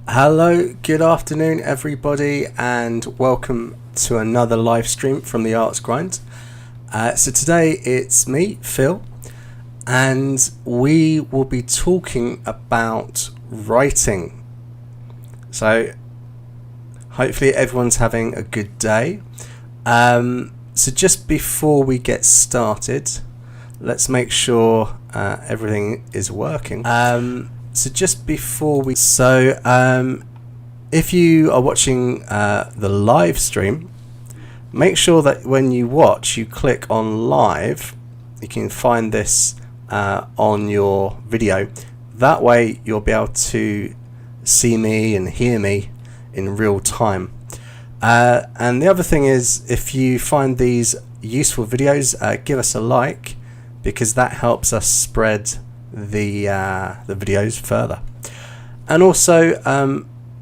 Hello, good afternoon everybody, and welcome to another live stream from the IELTS Grind. So today it's me, Phil, and we will be talking about writing. So hopefully everyone's having a good day. So just before we get started, let's make sure everything is working. So just before we, if you are watching the live stream, make sure that when you watch, you click on live. You can find this on your video. That way you'll be able to see me and hear me in real time. And the other thing is, if you find these useful videos, give us a like, because that helps us spread the videos further. And also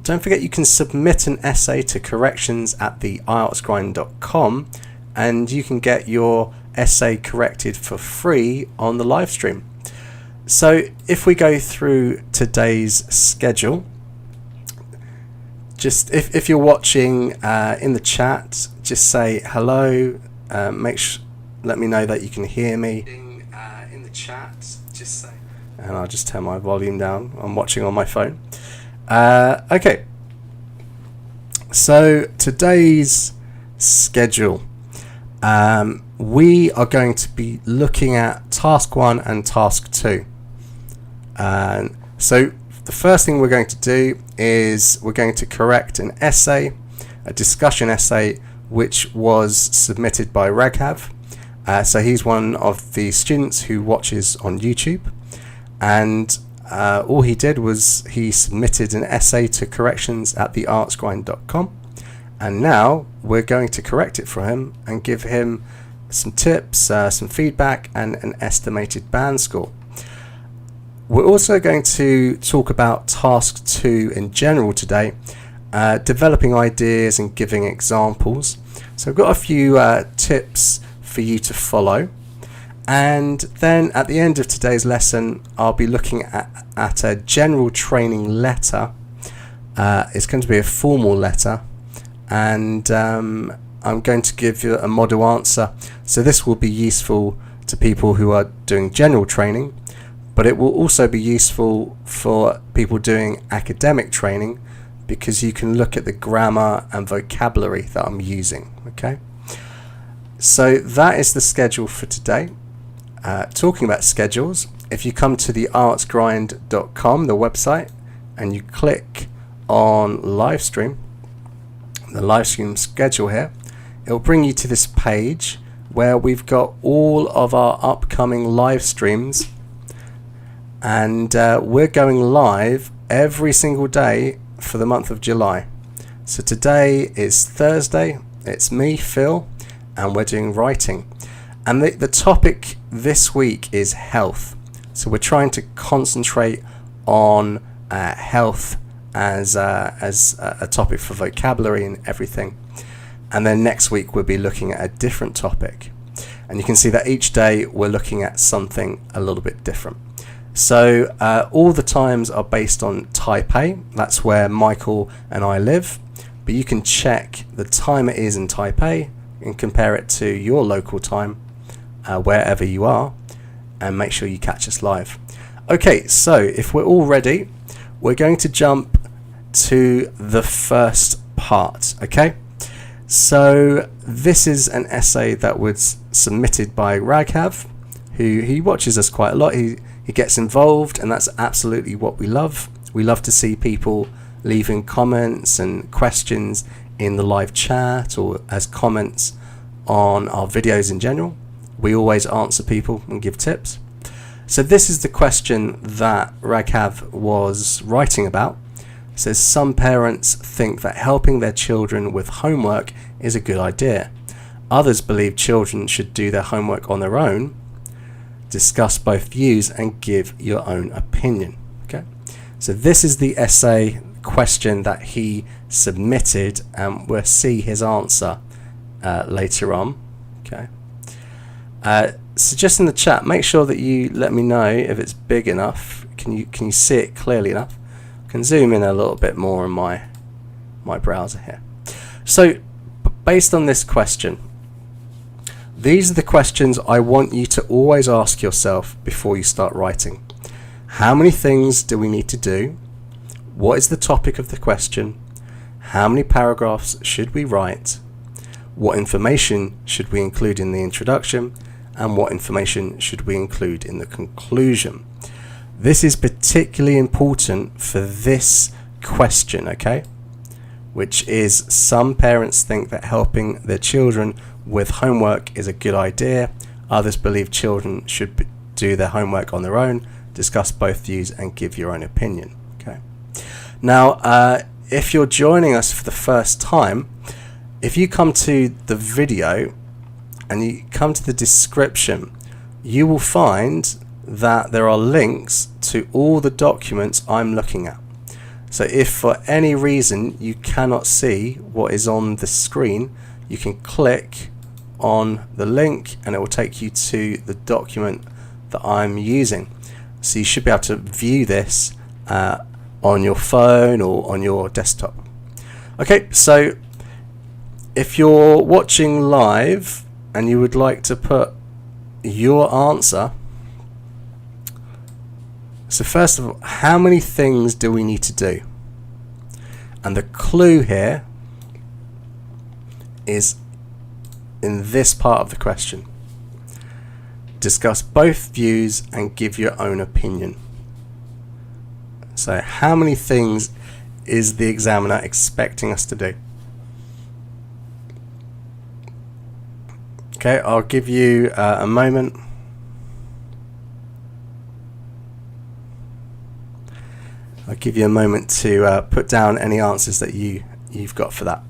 don't forget, you can submit an essay to corrections at the IELTSgrind.com, and you can get your essay corrected for free on the live stream. So if we go through today's schedule, just if you're watching in the chat, just say hello. Let me know that you can hear me in the chat. Just say, and I'll just turn my volume down. I'm watching on my phone. Okay, so today's schedule, we are going to be looking at task 1 and task 2. So the first thing we're going to do is we're going to correct an essay, a discussion essay, which was submitted by Raghav. So he's one of the students who watches on YouTube, and all he did was he submitted an essay to corrections at the IELTSgrind.com, and now we're going to correct it for him and give him some tips, some feedback, and an estimated band score. We're also going to talk about task 2 in general today, developing ideas and giving examples. So I've got a few tips for you to follow, and then at the end of today's lesson I'll be looking at a general training letter. It's going to be a formal letter, and I'm going to give you a model answer. So this will be useful to people who are doing general training, but it will also be useful for people doing academic training, because you can look at the grammar and vocabulary that I'm using. Okay, so that is the schedule for today. Talking about schedules, if you come to the IELTSgrind.com, the website, and you click on live stream, the live stream schedule here, it will bring you to this page where we've got all of our upcoming live streams, and we're going live every single day for the month of July. So today is Thursday, it's me, Phil, and we're doing writing. And the topic this week is health. So we're trying to concentrate on health as a topic for vocabulary and everything. And then next week we'll be looking at a different topic. And you can see that each day we're looking at something a little bit different. So all the times are based on Taipei. That's where Michael and I live. But you can check the time it is in Taipei and compare it to your local time, wherever you are, and make sure you catch us live. Okay, so if we're all ready, we're going to jump to the first part. Okay, so this is an essay that was submitted by Raghav, who he watches us quite a lot. He gets involved, and that's absolutely what we love. We love to see people leaving comments and questions in the live chat or as comments on our videos in general. We always answer people and give tips. So this is the question that Raghav was writing about. It says, some parents think that helping their children with homework is a good idea. Others believe children should do their homework on their own. Discuss both views and give your own opinion. Okay, so this is the essay question that he submitted, and we'll see his answer later on. Okay, so just in the chat, make sure that you let me know if it's big enough. Can you see it clearly enough? can zoom in a little bit more on my browser here. So based on this question, these are the questions I want you to always ask yourself before you start writing. How many things do we need to do? What is the topic of the question? How many paragraphs should we write? What information should we include in the introduction? And what information should we include in the conclusion? This is particularly important for this question, okay? Which is, some parents think that helping their children with homework is a good idea. Others believe children should do their homework on their own. Discuss both views and give your own opinion. Okay. Now, if you're joining us for the first time, if you come to the video and you come to the description, you will find that there are links to all the documents I'm looking at. So if for any reason you cannot see what is on the screen, you can click on the link and it will take you to the document that I'm using. So you should be able to view this on your phone or on your desktop. Okay, so if you're watching live and you would like to put your answer, so first of all, how many things do we need to do? And the clue here is in this part of the question. Discuss both views and give your own opinion. So how many things is the examiner expecting us to do? Okay, I'll give you a moment. I'll give you a moment to put down any answers that you've got for that.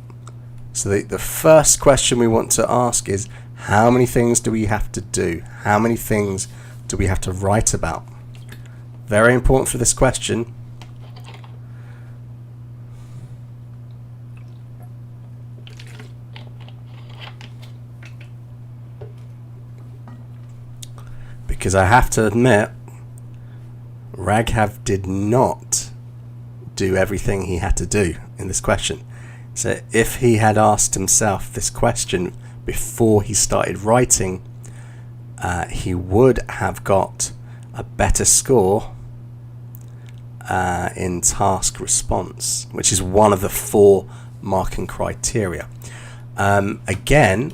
So the first question we want to ask is, how many things do we have to do? How many things do we have to write about? Very important for this question. Because I have to admit, Raghav did not do everything he had to do in this question. So if he had asked himself this question before he started writing, he would have got a better score in task response, which is one of the 4 marking criteria. Again,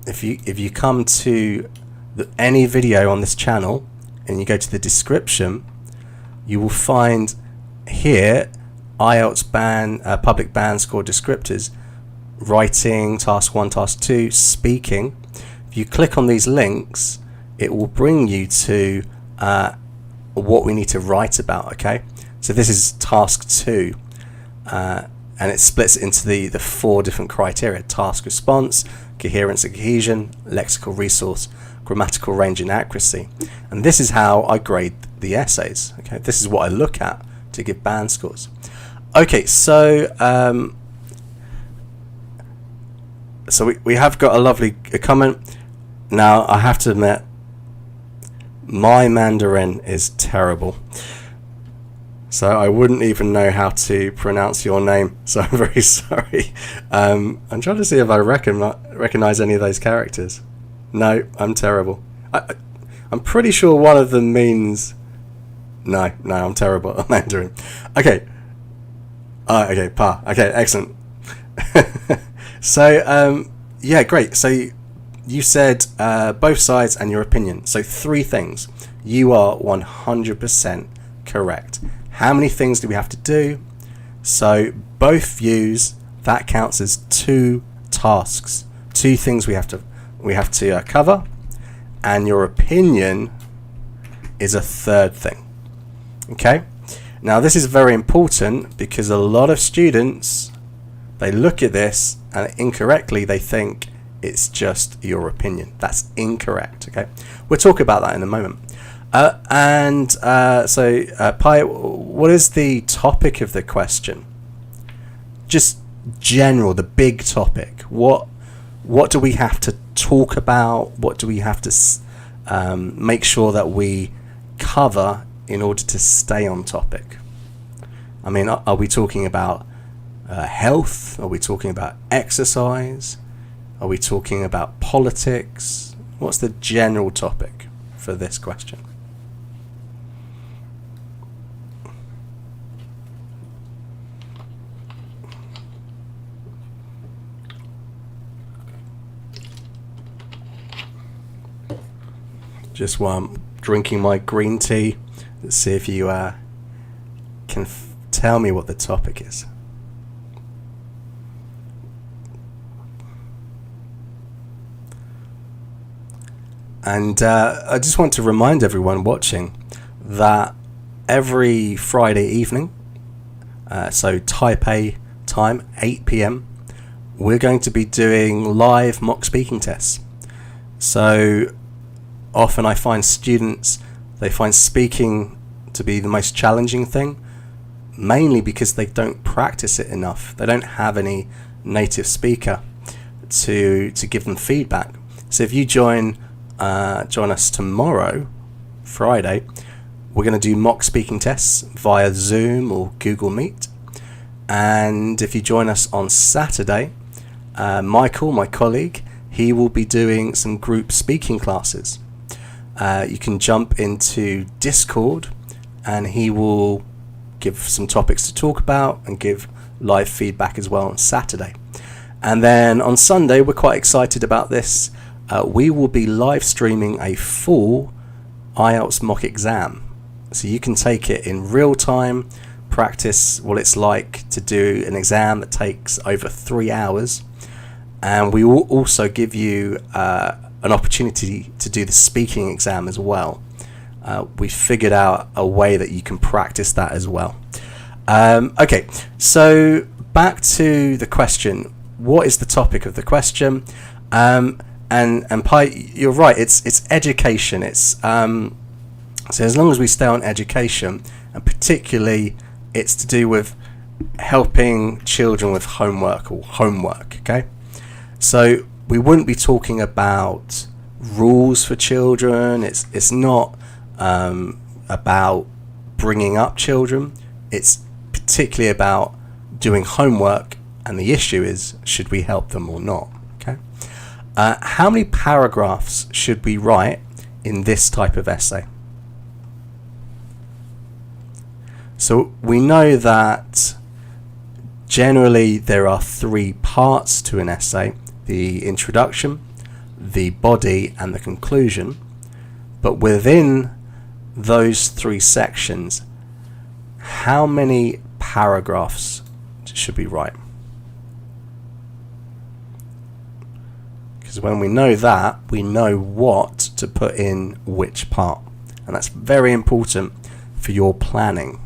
if you come to any video on this channel and you go to the description, you will find here IELTS public band score descriptors, writing, task 1, task 2, speaking. If you click on these links, it will bring you to what we need to write about. Okay, so this is task 2, and it splits into the 4 different criteria: task response, coherence and cohesion, lexical resource, grammatical range and accuracy. And this is how I grade the essays. Okay, this is what I look at to give band scores. Okay, so we have got a lovely comment. Now I have to admit, my Mandarin is terrible, so I wouldn't even know how to pronounce your name, so I'm very sorry. I'm trying to see if I recognize any of those characters. No, I'm terrible. I'm pretty sure one of them means... No, I'm terrible at Mandarin. Okay. Okay, Pa. Okay, excellent. So, yeah, great. So you said both sides and your opinion. So 3 things. You are 100% correct. How many things do we have to do? So both views, that counts as 2 tasks. 2 things we have to cover, and your opinion is a 3rd thing. Okay, now this is very important because a lot of students, they look at this and incorrectly they think it's just your opinion. That's incorrect. Okay, we'll talk about that in a moment. So Pi, what is the topic of the question? Just general, the big topic. What do we have to talk about? What do we have to make sure that we cover in order to stay on topic? I mean, are we talking about health? Are we talking about exercise? Are we talking about politics? What's the general topic for this question? Just while I'm drinking my green tea, let's see if you can tell me what the topic is. And I just want to remind everyone watching that every Friday evening, so Taipei time, 8 p.m, we're going to be doing live mock speaking tests. So often I find students, they find speaking to be the most challenging thing, mainly because they don't practice it enough. They don't have any native speaker to give them feedback. So if you join us tomorrow, Friday, we're going to do mock speaking tests via Zoom or Google Meet. And if you join us on Saturday, Michael, my colleague, he will be doing some group speaking classes. You can jump into Discord and he will give some topics to talk about and give live feedback as well on Saturday. And then on Sunday, we're quite excited about this. We will be live streaming a full IELTS mock exam. So you can take it in real time, practice what it's like to do an exam that takes over 3 hours. And we will also give you an opportunity to do the speaking exam as well. We figured out a way that you can practice that as well. Okay, so back to the question. What is the topic of the question? And Pi, you're right. It's education. It's so as long as we stay on education, and particularly it's to do with helping children with homework. Okay, so we wouldn't be talking about rules for children. It's not about bringing up children. It's particularly about doing homework, and the issue is, should we help them or not? Okay. How many paragraphs should we write in this type of essay? So we know that generally there are 3 parts to an essay: the introduction, the body, and the conclusion. But within those 3 sections, how many paragraphs should we write? Because when we know that, we know what to put in which part. And that's very important for your planning.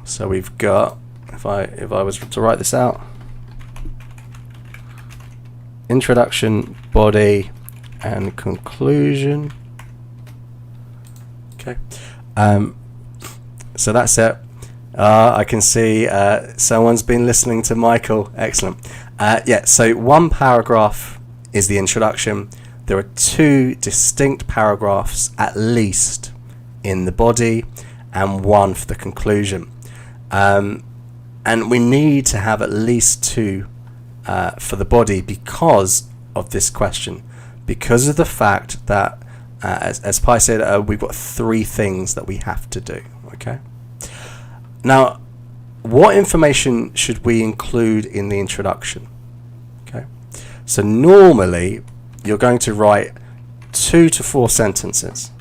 So we've got, if I was to write this out, introduction, body, and conclusion. Okay. So that's it. I can see someone's been listening to Michael. Excellent. Yeah, so 1 paragraph is the introduction. There are 2 distinct paragraphs at least in the body and 1 for the conclusion. And we need to have at least 2 for the body because of this question, because of the fact that, as Pi said, we've got 3 things that we have to do. Okay. Now, what information should we include in the introduction? Okay. So normally you're going to write 2 to 4 sentences.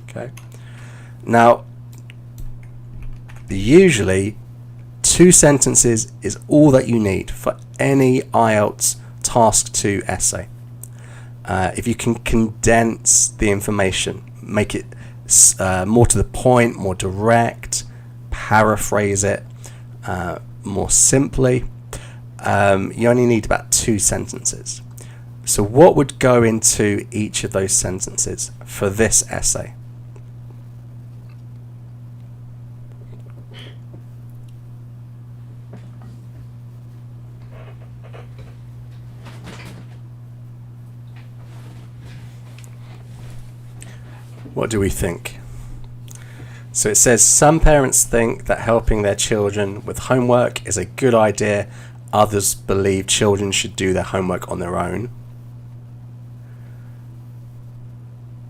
Okay. Now, usually 2 sentences is all that you need for any IELTS task 2 essay. If you can condense the information, make it more to the point, more direct, paraphrase it more simply, you only need about 2 sentences. So what would go into each of those sentences for this essay? What do we think? So it says some parents think that helping their children with homework is a good idea. Others believe children should do their homework on their own.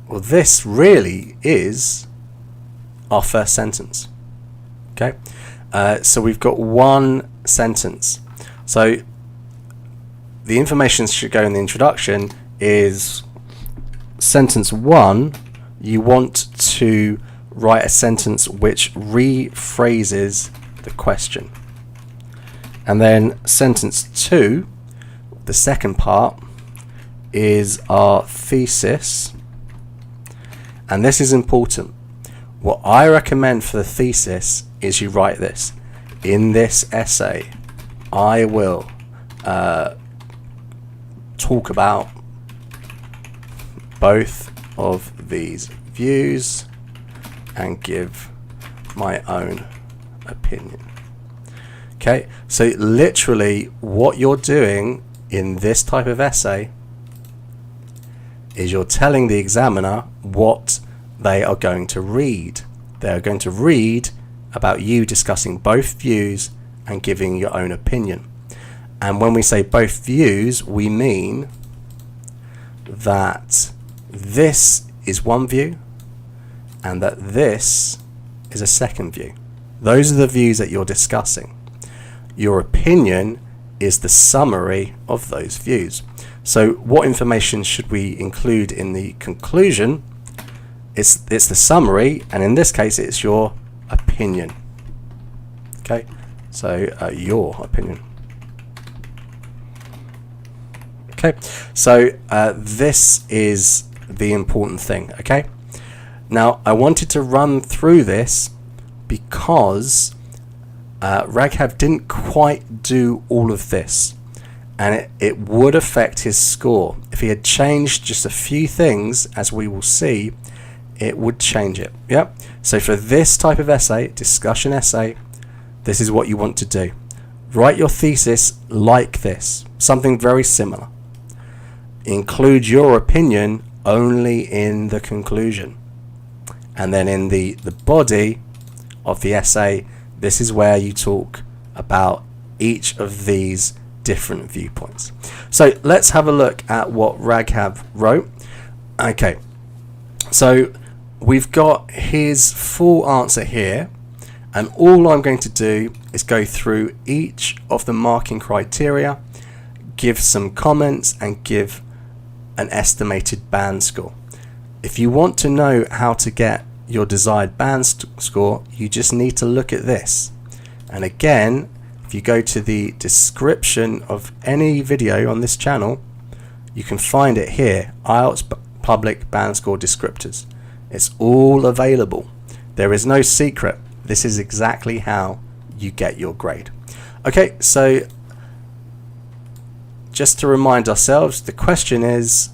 Well, this really is our first sentence. Okay, so we've got one sentence. So the information should go in the introduction is sentence 1. You want to write a sentence which rephrases the question. And then sentence 2, the second part, is our thesis. And this is important. What I recommend for the thesis is you write this. In this essay, I will talk about both of these views and give my own opinion. Okay, so literally what you're doing in this type of essay is you're telling the examiner what they are going to read. They are going to read about you discussing both views and giving your own opinion. And when we say both views, we mean that this is one view and that this is a second view. Those are the views that you're discussing. Your opinion is the summary of those views. So what information should we include in the conclusion? It's the summary, and in this case it's your opinion. Okay, so your opinion. Okay, so this is the important thing. Okay, now I wanted to run through this because Raghav didn't quite do all of this, and it would affect his score. If he had changed just a few things, as we will see, it would change it. Yep. So for this type of essay, discussion essay, this is what you want to do. Write your thesis like this, something very similar. Include your opinion only in the conclusion. And then in the body of the essay, this is where you talk about each of these different viewpoints. So let's have a look at what Raghav wrote. Okay, so we've got his full answer here, and all I'm going to do is go through each of the marking criteria, give some comments, and give an estimated band score. If you want to know how to get your desired band score, you just need to look at this. And again, if you go to the description of any video on this channel, you can find it here, IELTS Public Band Score Descriptors. It's all available. There is no secret. This is exactly how you get your grade. Okay, so just to remind ourselves, the question is,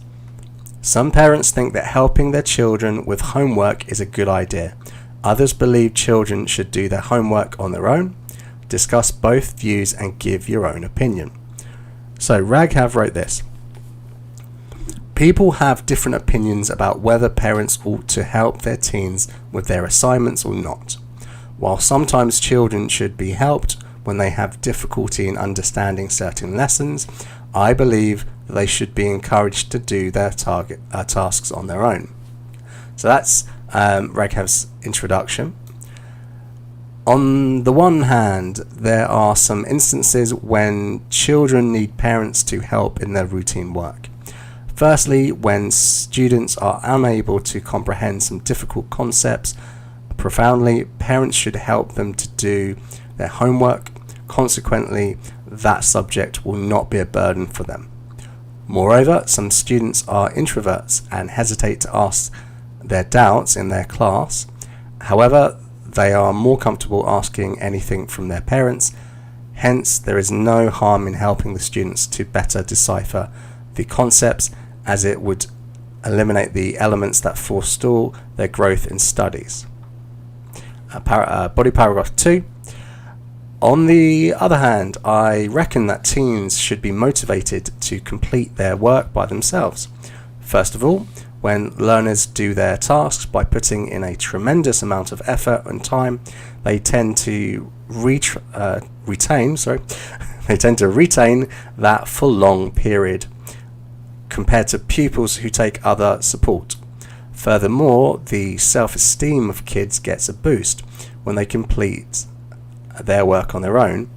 some parents think that helping their children with homework is a good idea. Others believe children should do their homework on their own. Discuss both views and give your own opinion. So Raghav wrote this. People have different opinions about whether parents ought to help their teens with their assignments or not. While sometimes children should be helped when they have difficulty in understanding certain lessons, I believe that they should be encouraged to do their tasks on their own. So that's Raghav's introduction. On the one hand, there are some instances when children need parents to help in their routine work. Firstly, when students are unable to comprehend some difficult concepts profoundly, parents should help them to do their homework. Consequently, that subject will not be a burden for them. Moreover, some students are introverts and hesitate to ask their doubts in their class. However, they are more comfortable asking anything from their parents. Hence, there is no harm in helping the students to better decipher the concepts, as it would eliminate the elements that forestall their growth in studies. Body paragraph 2. On the other hand, I reckon that teens should be motivated to complete their work by themselves. First of all, when learners do their tasks by putting in a tremendous amount of effort and time, they tend to retain that for long period compared to pupils who take other support. Furthermore, the self-esteem of kids gets a boost when they complete their work on their own.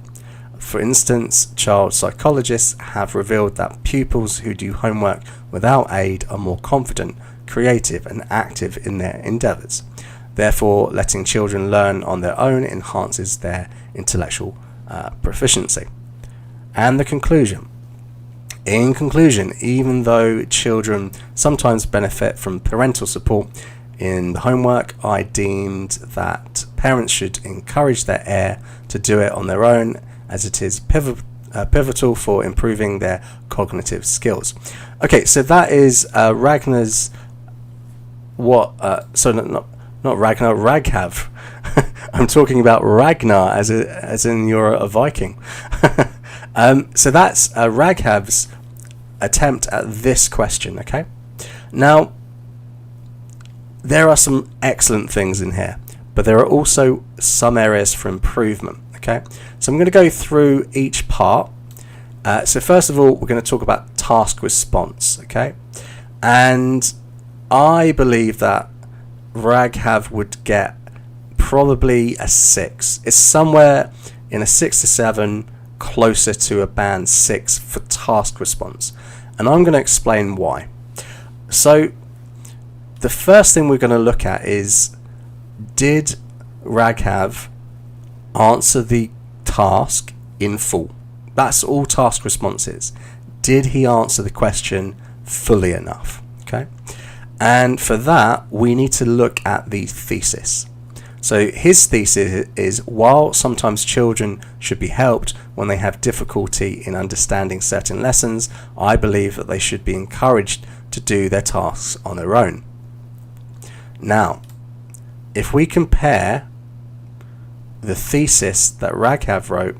For instance, child psychologists have revealed that pupils who do homework without aid are more confident, creative, and active in their endeavours. Therefore, letting children learn on their own enhances their intellectual proficiency. And the conclusion. In conclusion, even though children sometimes benefit from parental support in the homework, I deemed that parents should encourage their heir to do it on their own, as it is pivotal for improving their cognitive skills. Okay, so that is Ragnar's Raghav. I'm talking about Ragnar as in you're a Viking. So that's Raghav's attempt at this question, okay? Now, there are some excellent things in here, but there are also some areas for improvement, okay? So I'm going to go through each part. So first of all, we're going to talk about task response, okay? And I believe that Raghav would get probably a 6. It's somewhere in a 6 to 7, closer to a band 6 for task response. And I'm going to explain why. So the first thing we're going to look at is, did Raghav answer the task in full? That's all task response is. Did he answer the question fully enough? Okay. And for that, we need to look at the thesis. So his thesis is, while sometimes children should be helped when they have difficulty in understanding certain lessons, I believe that they should be encouraged to do their tasks on their own. Now, if we compare the thesis that Raghav wrote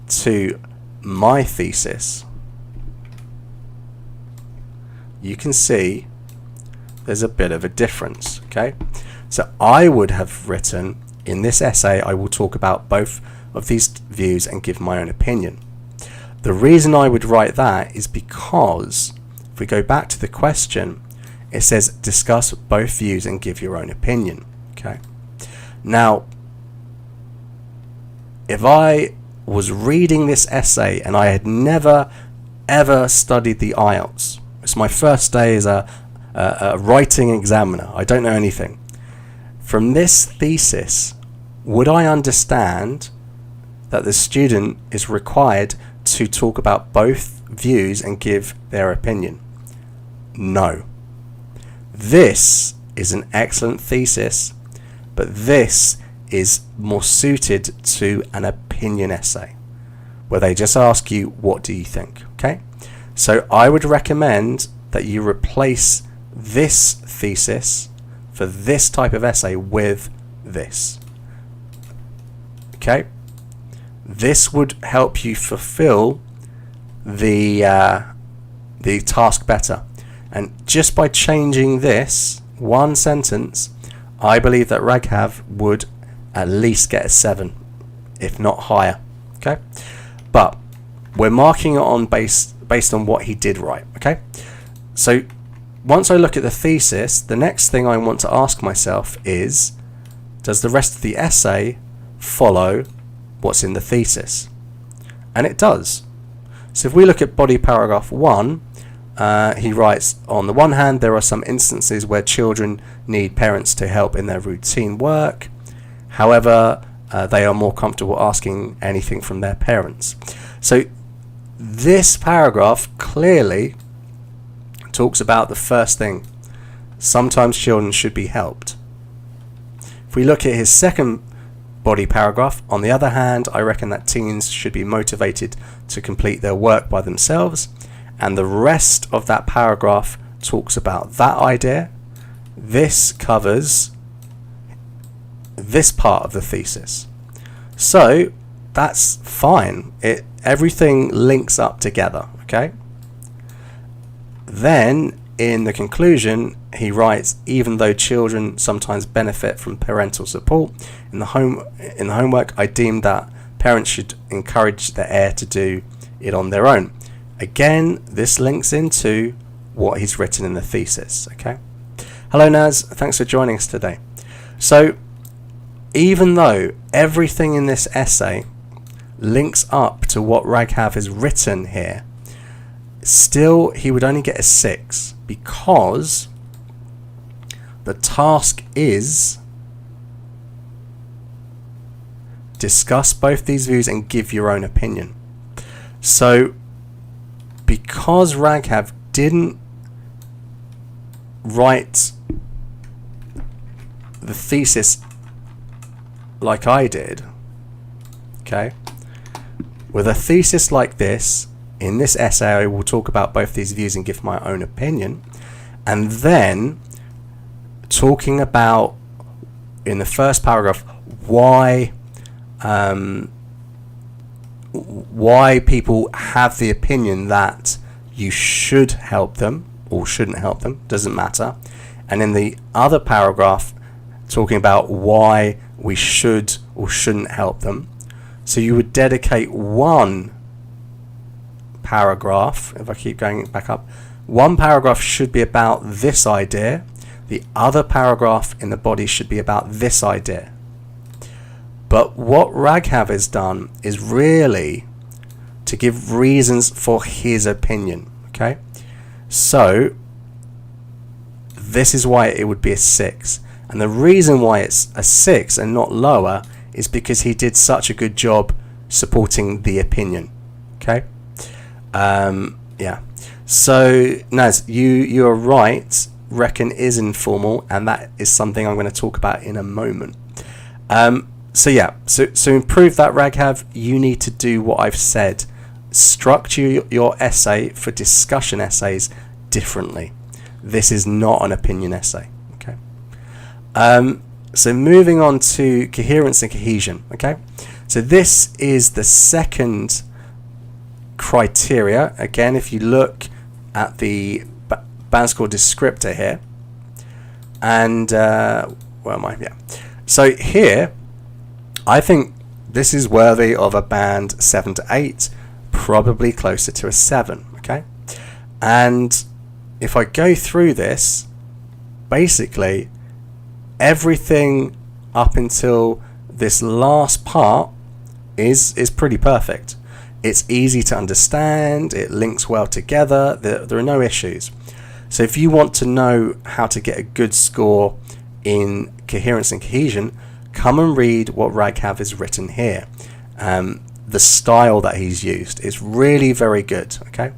to my thesis, you can see there's a bit of a difference, okay? So I would have written, in this essay, I will talk about both of these views and give my own opinion. The reason I would write that is because if we go back to the question, it says discuss both views and give your own opinion, okay? Now, if I was reading this essay and I had never ever studied the IELTS, it's my first day as a writing examiner, I don't know anything. From this thesis, would I understand that the student is required to talk about both views and give their opinion? No. This is an excellent thesis, but this is more suited to an opinion essay, where they just ask you, what do you think? Okay? So I would recommend that you replace this thesis for this type of essay with this. Okay? This would help you fulfill the task better. And just by changing this one sentence, I believe that Raghav would at least get a 7, if not higher. Okay? But we're marking it on based on what he did right. Okay? So once I look at the thesis, the next thing I want to ask myself is, does the rest of the essay follow what's in the thesis? And it does. So if we look at body paragraph 1, he writes, on the one hand, there are some instances where children need parents to help in their routine work. However, they are more comfortable asking anything from their parents. So this paragraph clearly talks about the first thing. Sometimes children should be helped. If we look at his second body paragraph, on the other hand, I reckon that teens should be motivated to complete their work by themselves. And the rest of that paragraph talks about that idea. This covers this part of the thesis. So that's fine. Everything links up together, okay? Then in the conclusion, he writes, even though children sometimes benefit from parental support in the homework, I deem that parents should encourage their heir to do it on their own. Again, this links into what he's written in the thesis. Okay. Hello Naz, thanks for joining us today. So, even though everything in this essay links up to what Raghav has written here, still he would only get a 6 because the task is discuss both these views and give your own opinion. So because Raghav didn't write the thesis like I did, okay, with a thesis like this, in this essay I will talk about both these views and give my own opinion, and then talking about in the first paragraph why people have the opinion that you should help them or shouldn't help them, doesn't matter, and in the other paragraph talking about why we should or shouldn't help them. So you would dedicate one paragraph, if I keep going back up, one paragraph should be about this idea, the other paragraph in the body should be about this idea. But what Raghav has done is really to give reasons for his opinion. Okay, so this is why it would be a 6, and the reason why it's a 6 and not lower is because he did such a good job supporting the opinion. Okay, yeah. So Naz, you are right. Reckon is informal, and that is something I'm going to talk about in a moment. So yeah, so improve that, Raghav. You need to do what I've said. Structure your essay for discussion essays differently. This is not an opinion essay. Okay. So moving on to coherence and cohesion. Okay. So this is the second criteria. Again, if you look at the band score descriptor here, and where am I? Yeah. So here, I think this is worthy of a band 7 to 8, probably closer to a 7. Okay, and if I go through this, basically everything up until this last part is pretty perfect. It's easy to understand, it links well together, there are no issues. So if you want to know how to get a good score in coherence and cohesion, come and read what Raghav has written here. The style that he's used is really very good. Okay,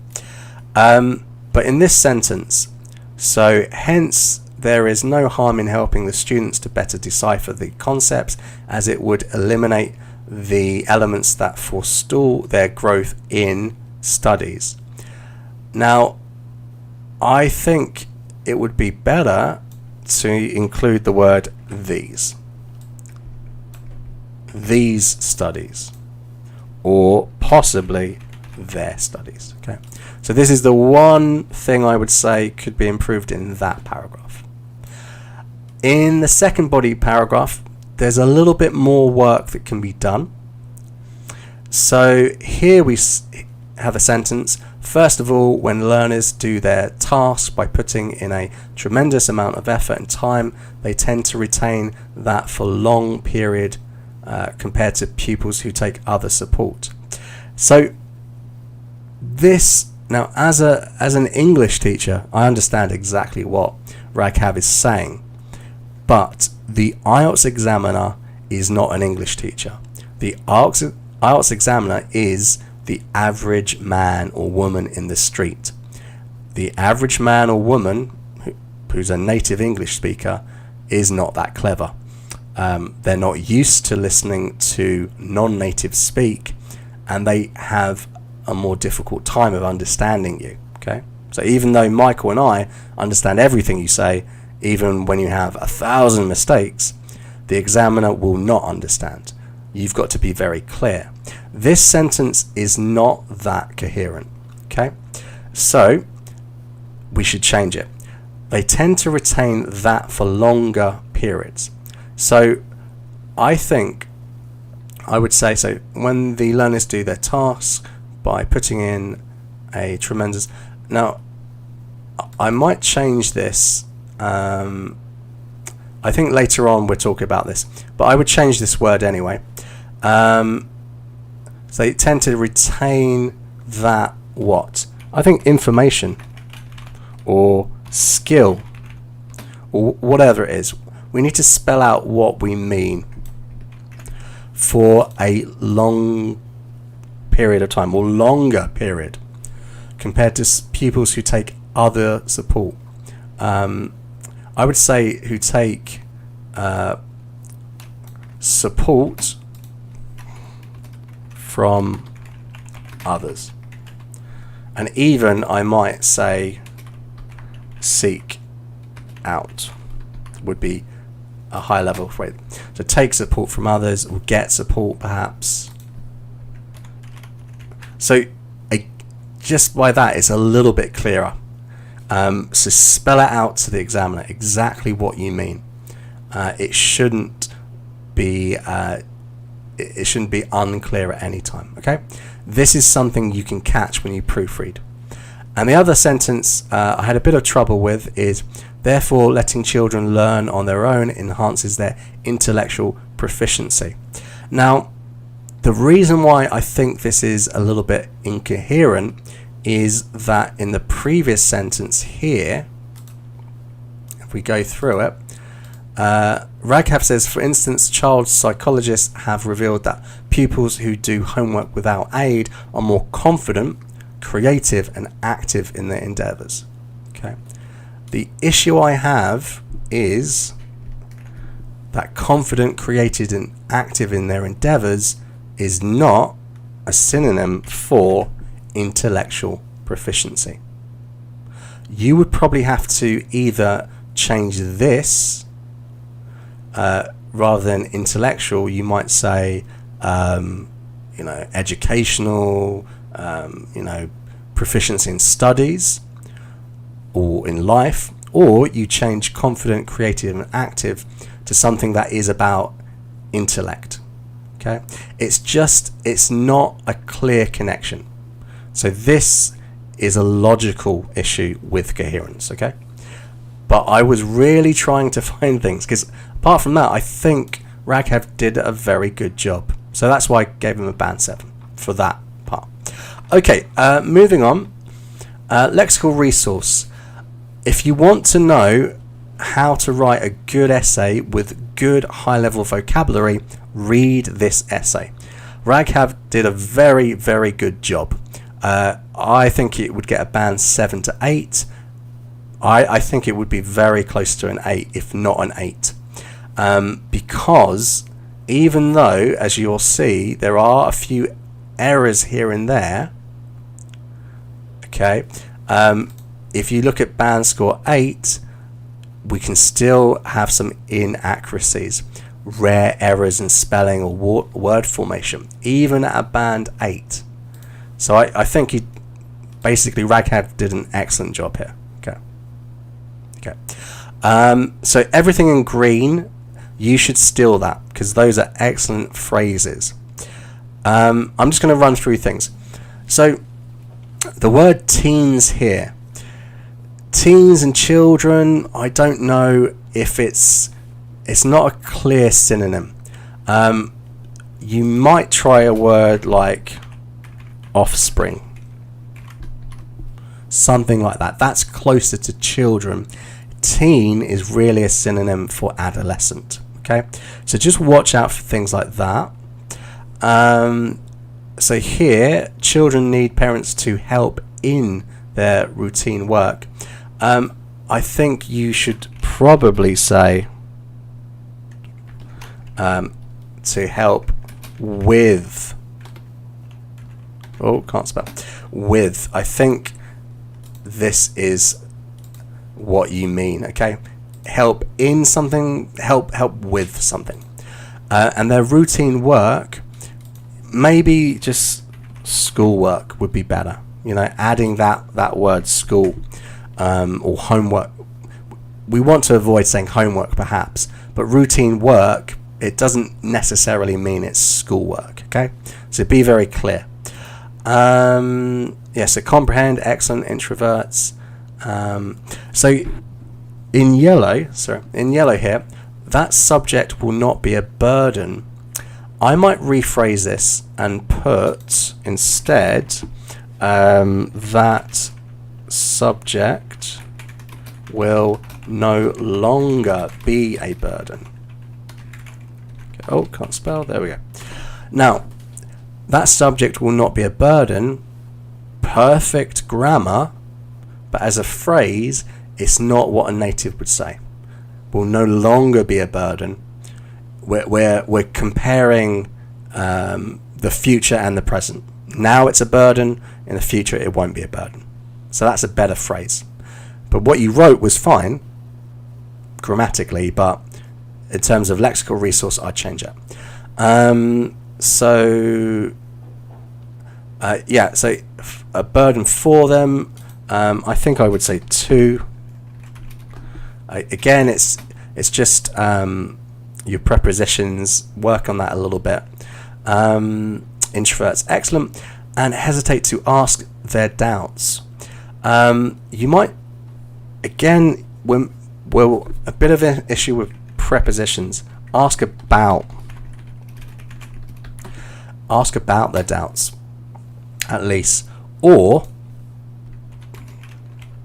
but in this sentence, so hence there is no harm in helping the students to better decipher the concepts, as it would eliminate the elements that forestall their growth in studies. Now, I think it would be better to include the word these studies, or possibly their studies. Okay, so this is the one thing I would say could be improved in that paragraph. In the second body paragraph, there's a little bit more work that can be done. So here we have a sentence. First of all, when learners do their tasks by putting in a tremendous amount of effort and time, they tend to retain that for long period compared to pupils who take other support. So this, now as an English teacher, I understand exactly what Raghav is saying, but the IELTS examiner is not an English teacher. The IELTS examiner is the average man or woman in the street. The average man or woman who's a native English speaker is not that clever. They're not used to listening to non-natives speak, and they have a more difficult time of understanding you. Okay, so even though Michael and I understand everything you say, even when you have 1,000 mistakes, the examiner will not understand. You've got to be very clear. This sentence is not that coherent. Okay, so we should change it. they tend to retain that for longer periods. So I think I would say, so when the learners do their tasks by putting in a tremendous, now I might change this, I think later on we'll talk about this, but I would change this word anyway. So they tend to retain that what? I think information or skill or whatever it is. We need to spell out what we mean for a long period of time or longer period compared to pupils who take other support. I would say who take support from others, and even I might say seek out would be a high level phrase. So take support from others or get support perhaps. So just by that it's a little bit clearer. So spell it out to the examiner exactly what you mean. It shouldn't be unclear at any time. Okay, this is something you can catch when you proofread. And the other sentence I had a bit of trouble with is, therefore letting children learn on their own enhances their intellectual proficiency. Now, the reason why I think this is a little bit incoherent is that in the previous sentence here, if we go through it, Raghav says, for instance, child psychologists have revealed that pupils who do homework without aid are more confident, creative and active in their endeavours. Okay. The issue I have is that confident, creative and active in their endeavours is not a synonym for intellectual proficiency. You would probably have to either change this rather than intellectual. You might say educational, proficiency in studies or in life, or you change confident, creative and active to something that is about intellect. Okay, it's not a clear connection. So this is a logical issue with coherence. Okay, but I was really trying to find things, because apart from that I think Raghav did a very good job, so that's why I gave him a band 7 for that part. Okay, moving on. Lexical resource. If you want to know how to write a good essay with good high-level vocabulary, read this essay. Raghav did a very, very good job. I think it would get a band 7 to 8. I think it would be very close to an 8, if not an 8. Because even though, as you'll see, there are a few errors here and there, okay, if you look at band score 8, we can still have some inaccuracies, rare errors in spelling or word formation, even at a band 8. So I think basically Raghav did an excellent job here. Okay. So everything in green, you should steal that, because those are excellent phrases. I'm just going to run through things. So the word teens here, teens and children, I don't know if it's not a clear synonym. You might try a word like offspring, something like that. That's closer to children. Teen is really a synonym for adolescent. Okay, so just watch out for things like that. So here, children need parents to help in their routine work. I think you should probably say to help with, can't spell, with. I think this is what you mean. Okay, help in something, help with something, and their routine work, maybe just schoolwork would be better. Adding that word school or homework we want to avoid saying homework perhaps, but routine work, it doesn't necessarily mean it's schoolwork, okay? So be very clear. So comprehend, excellent, introverts. So in yellow here, that subject will not be a burden. I might rephrase this and put instead that subject will no longer be a burden. Oh, can't spell. There we go. Now, that subject will not be a burden. Perfect grammar, but as a phrase, it's not what a native would say. Will no longer be a burden. We're comparing the future and the present. Now it's a burden. In the future, it won't be a burden. So that's a better phrase. But what you wrote was fine grammatically, but in terms of lexical resource, I'd change it. So a burden for them, I think I would say 2. Again, it's just your prepositions, work on that a little bit. Introverts, excellent. And hesitate to ask their doubts. You might, again, a bit of an issue with prepositions. Ask about their doubts, at least. Or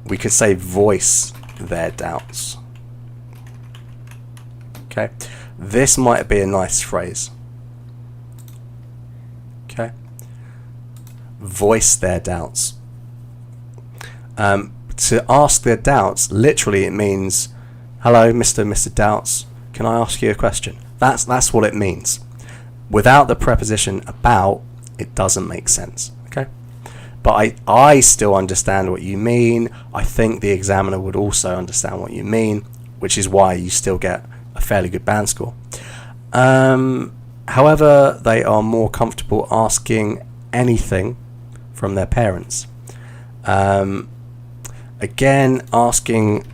we could say voice their doubts. Okay, this might be a nice phrase. Okay, voice their doubts. To ask their doubts, literally it means, hello, Mr. Doubts, can I ask you a question? That's what it means. Without the preposition about, it doesn't make sense. Okay, but I still understand what you mean. I think the examiner would also understand what you mean, which is why you still get a fairly good band score. However, they are more comfortable asking anything from their parents. Again, asking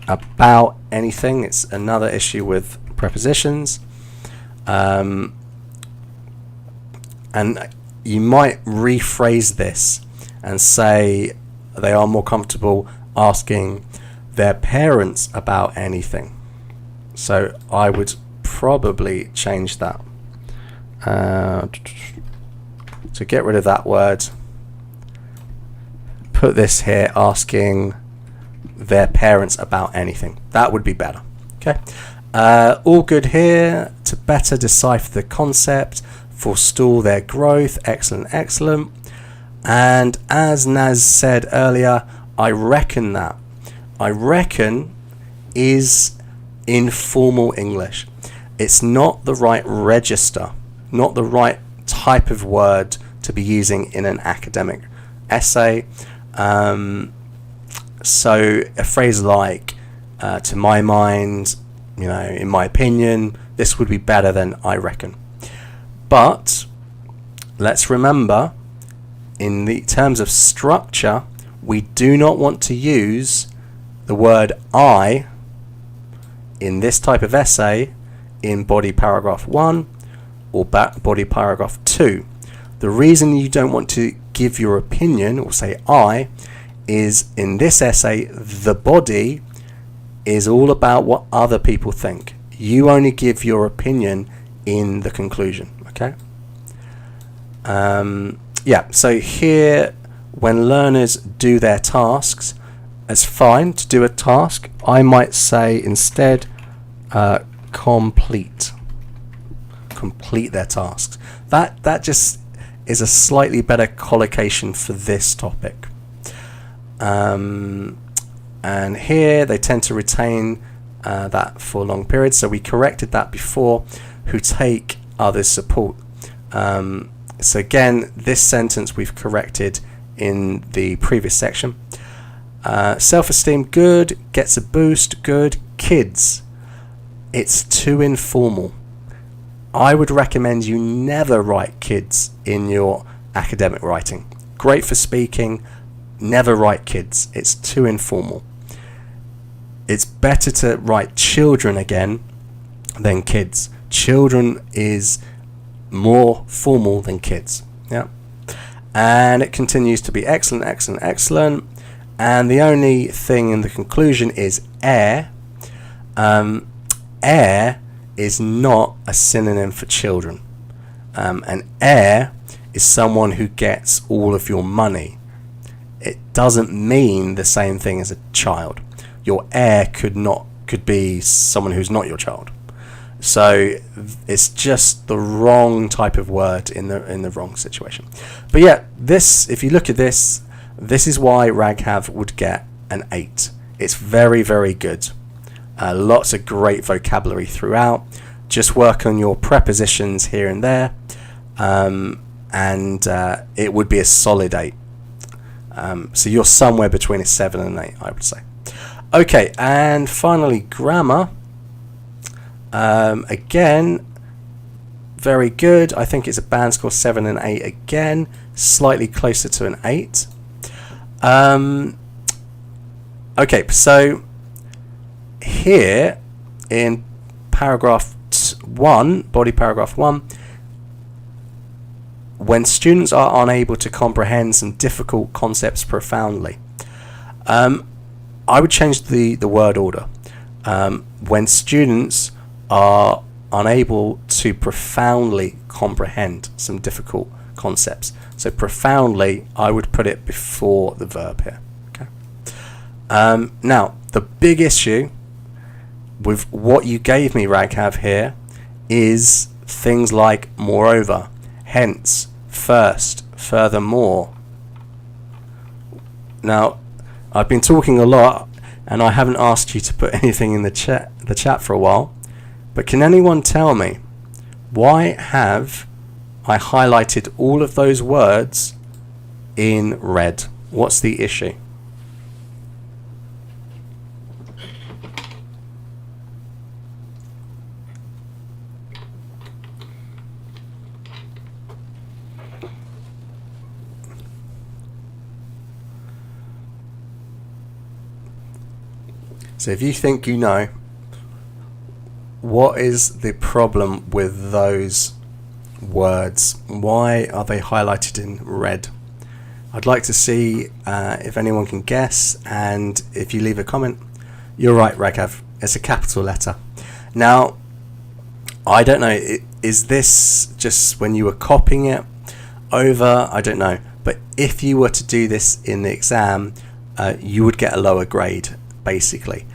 about anything, it's another issue with prepositions. And you might rephrase this and say they are more comfortable asking their parents about anything. So I would probably change that. To get rid of that word, put this here, asking their parents about anything. That would be better. Okay. All good here. To better decipher the concept, forestall their growth. Excellent, excellent. And as Naz said earlier, I reckon is informal English. It's not the right register, not the right type of word to be using in an academic essay. So a phrase like, to my mind, in my opinion, this would be better than I reckon. But let's remember, in the terms of structure, we do not want to use the word I in this type of essay in body paragraph 1 or body paragraph 2. The reason you don't want to give your opinion or say I is in this essay, the body is all about what other people think. You only give your opinion in the conclusion. Okay. So here, when learners do their tasks, it's fine to do a task. I might say instead complete their tasks. That just is a slightly better collocation for this topic. And here they tend to retain that for long periods. So we corrected that before. Who take others' support. So again, this sentence we've corrected in the previous section. Self-esteem, good. Gets a boost, good. Kids, it's too informal. I would recommend you never write kids in your academic writing. Great for speaking, never write kids. It's too informal. it's better to write children again than kids. Children is more formal than kids. Yeah. And it continues to be excellent, excellent, excellent. And the only thing in the conclusion is heir. Heir is not a synonym for children. An heir is someone who gets all of your money. It doesn't mean the same thing as a child. Your heir could be someone who's not your child. So it's just the wrong type of word in the wrong situation. But yeah, this, if you look at this is why Raghav would get an 8. It's very, very good. Lots of great vocabulary throughout. Just work on your prepositions here and there, and it would be a solid 8. So you're somewhere between a 7 and an 8, I would say. Okay, and finally grammar. Again, very good. I think it's a band score 7 and 8 again, slightly closer to an 8. Okay, so here in paragraph 1, body paragraph 1, when students are unable to comprehend some difficult concepts profoundly, I would change the word order. When students are unable to profoundly comprehend some difficult concepts. So profoundly, I would put it before the verb here. Okay. Now, the big issue with what you gave me, Raghav, here is things like moreover, hence, first, furthermore. Now, I've been talking a lot and I haven't asked you to put anything in the chat for a while, but can anyone tell me why have I highlighted all of those words in red? What's the issue? So if you think you know, what is the problem with those words? Why are they highlighted in red? I'd like to see if anyone can guess, and if you leave a comment. You're right, Raghav, it's a capital letter. Now, I don't know, is this just when you were copying it over? I don't know, but if you were to do this in the exam, you would get a lower grade, basically.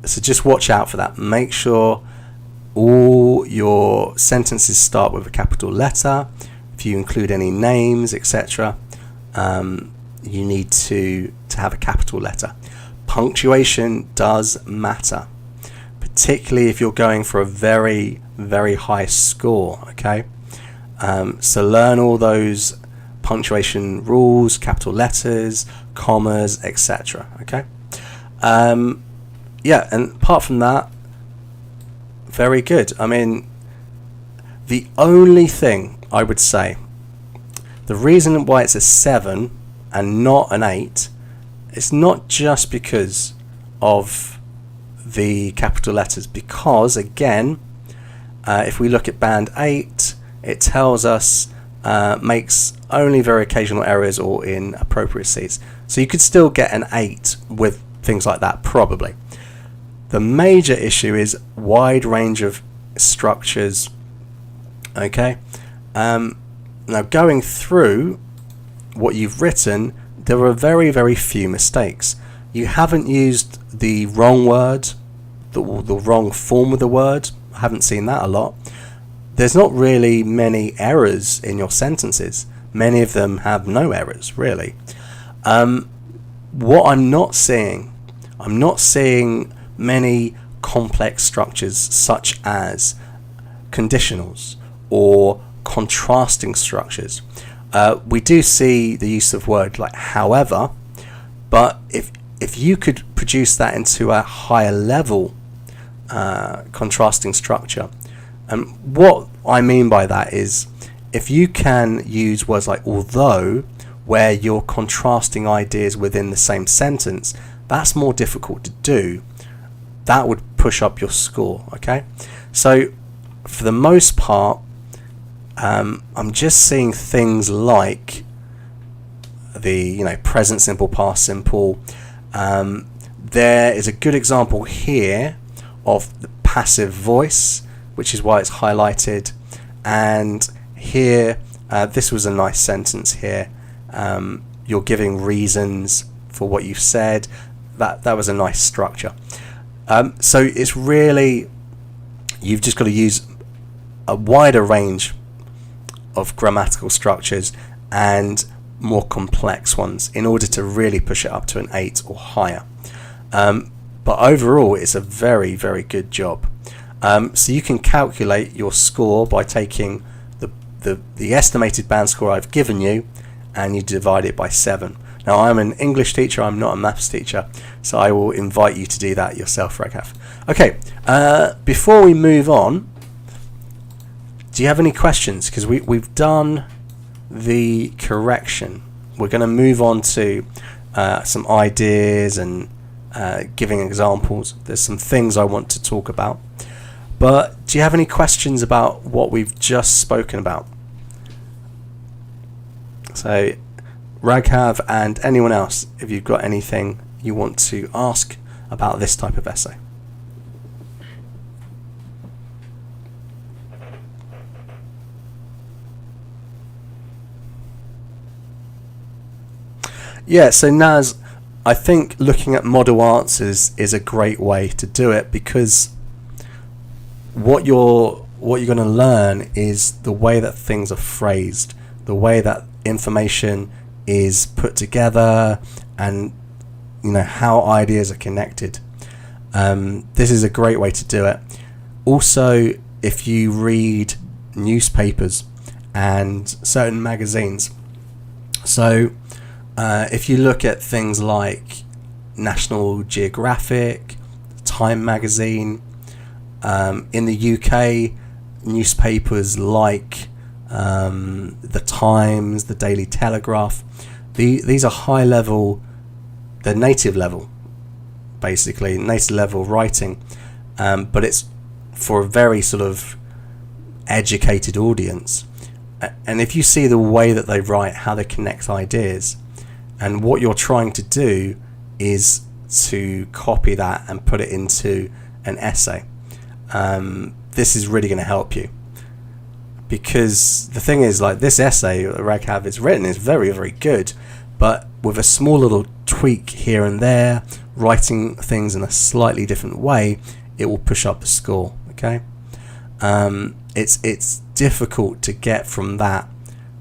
So just watch out for that. Make sure all your sentences start with a capital letter. If you include any names, etc., you need to have a capital letter. Punctuation does matter, particularly if you're going for a very, very high score. Okay, so learn all those punctuation rules, capital letters, commas, etc. Okay. Yeah, and apart from that, very good. I mean, the only thing I would say, the reason why it's a 7 and not an 8, it's not just because of the capital letters, because again, if we look at band 8, it tells us makes only very occasional errors or inappropriacies. So you could still get an 8 with things like that, probably. The major issue is wide range of structures. Okay, now going through what you've written, there are very, very few mistakes. You haven't used the wrong word, the wrong form of the word. I haven't seen that a lot. There's not really many errors in your sentences. Many of them have no errors, really. What I'm not seeing many complex structures such as conditionals or contrasting structures. We do see the use of words like however, but if you could produce that into a higher level contrasting structure, and what I mean by that is if you can use words like although, where you're contrasting ideas within the same sentence, that's more difficult to do. That would push up your score. Okay, so for the most part, I'm just seeing things like the present simple, past simple. There is a good example here of the passive voice, which is why it's highlighted. And here, this was a nice sentence here. You're giving reasons for what you've said. That was a nice structure. So it's really, you've just got to use a wider range of grammatical structures and more complex ones in order to really push it up to an 8 or higher. But overall, it's a very, very good job. So you can calculate your score by taking the estimated band score I've given you, and you divide it by 7. Now, I'm an English teacher, I'm not a maths teacher, so I will invite you to do that yourself, Raghav. Okay, before we move on, do you have any questions? Because we've done the correction. We're going to move on to some ideas and giving examples. There's some things I want to talk about. But do you have any questions about what we've just spoken about? So, Raghav and anyone else, if you've got anything you want to ask about this type of essay. Yeah, so Naz, I think looking at model answers is a great way to do it, because what you're going to learn is the way that things are phrased, the way that information is put together, and how ideas are connected. This is a great way to do it. Also, if you read newspapers and certain magazines, so if you look at things like National Geographic, Time magazine, in the UK, newspapers like the Times, the Daily Telegraph, these are high level, they're native level, basically, native level writing, but it's for a very sort of educated audience. And if you see the way that they write, how they connect ideas, and what you're trying to do is to copy that and put it into an essay, this is really going to help you. Because the thing is, like, this essay that Raghav has written is very, very good, but with a small little tweak here and there, writing things in a slightly different way, it will push up the score. Okay, it's difficult to get from that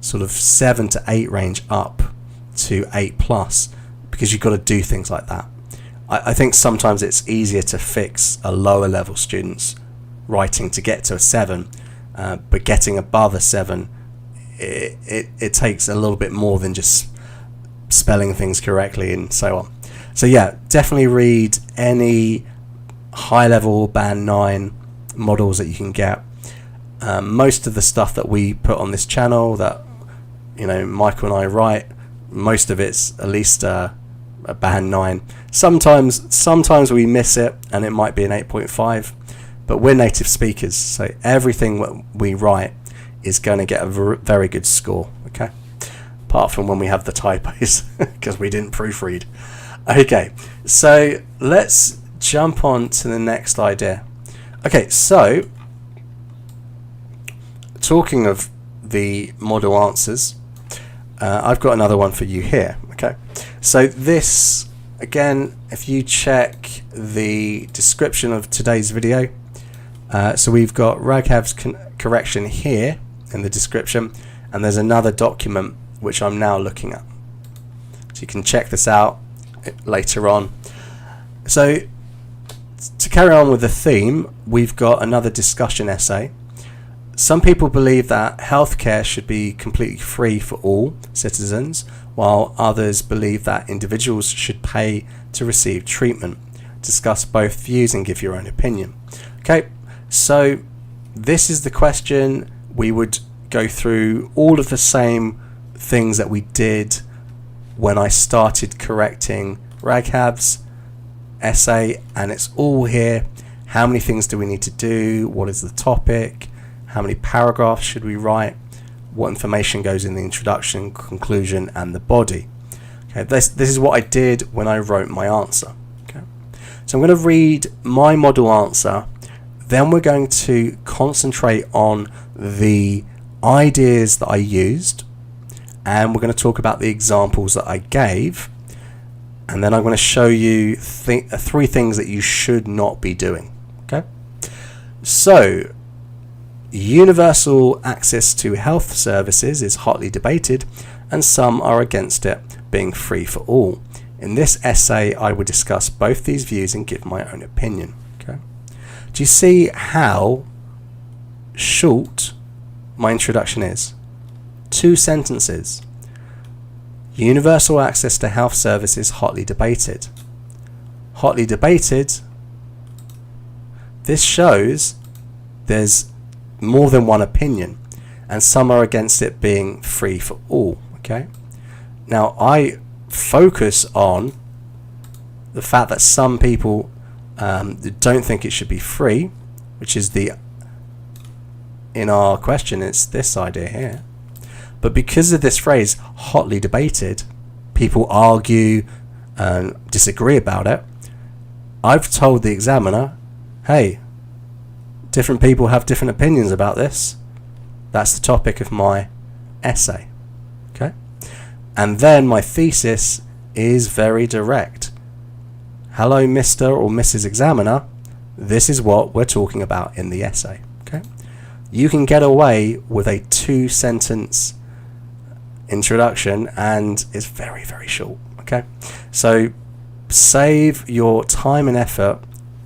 sort of 7 to 8 range up to 8+, because you've got to do things like that. I think sometimes it's easier to fix a lower level student's writing to get to a 7. But getting above a 7, it takes a little bit more than just spelling things correctly and so on. So yeah, definitely read any high level band 9 models that you can get. Most of the stuff that we put on this channel that Michael and I write, most of it's at least a band 9. Sometimes we miss it and it might be an 8.5. But we're native speakers, so everything we write is going to get a very good score, okay? Apart from when we have the typos, because we didn't proofread. Okay, so let's jump on to the next idea. Okay, so talking of the model answers, I've got another one for you here, okay? So this, again, if you check the description of today's video, so we've got Raghav's correction here in the description, and there's another document which I'm now looking at. So you can check this out later on. So to carry on with the theme, we've got another discussion essay. Some people believe that healthcare should be completely free for all citizens, while others believe that individuals should pay to receive treatment. Discuss both views and give your own opinion. Okay. So this is the question. We would go through all of the same things that we did when I started correcting Raghav's essay, and it's all here. How many things do we need to do? What is the topic? How many paragraphs should we write? What information goes in the introduction, conclusion, and the body? Okay, this is what I did when I wrote my answer. Okay, so I'm going to read my model answer. Then we're going to concentrate on the ideas that I used, and we're going to talk about the examples that I gave, and then I'm going to show you three things that you should not be doing. Okay, so universal access to health services is hotly debated, and some are against it being free for all. In this essay, I will discuss both these views and give my own opinion. Okay, do you see how short my introduction is? 2 sentences. Universal access to health services hotly debated. Hotly debated. This shows there's more than one opinion, and some are against it being free for all. Okay, now I focus on the fact that some people don't think it should be free, which is in our question, it's this idea here. But because of this phrase, hotly debated, people argue and disagree about it, I've told the examiner, hey, different people have different opinions about this. That's the topic of my essay. Okay? And then my thesis is very direct. Hello, Mr. or Mrs. Examiner. This is what we're talking about in the essay. Okay? You can get away with a 2-sentence introduction, and it's very, very short. Okay? So save your time and effort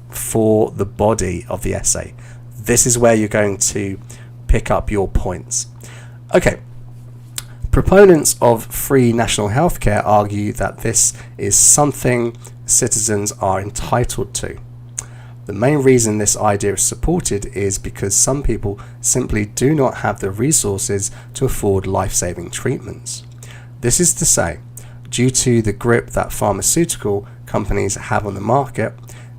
for the body of the essay. This is where you're going to pick up your points. Okay. Proponents of free national healthcare argue that this is something citizens are entitled to. The main reason this idea is supported is because some people simply do not have the resources to afford life-saving treatments. This is to say, due to the grip that pharmaceutical companies have on the market,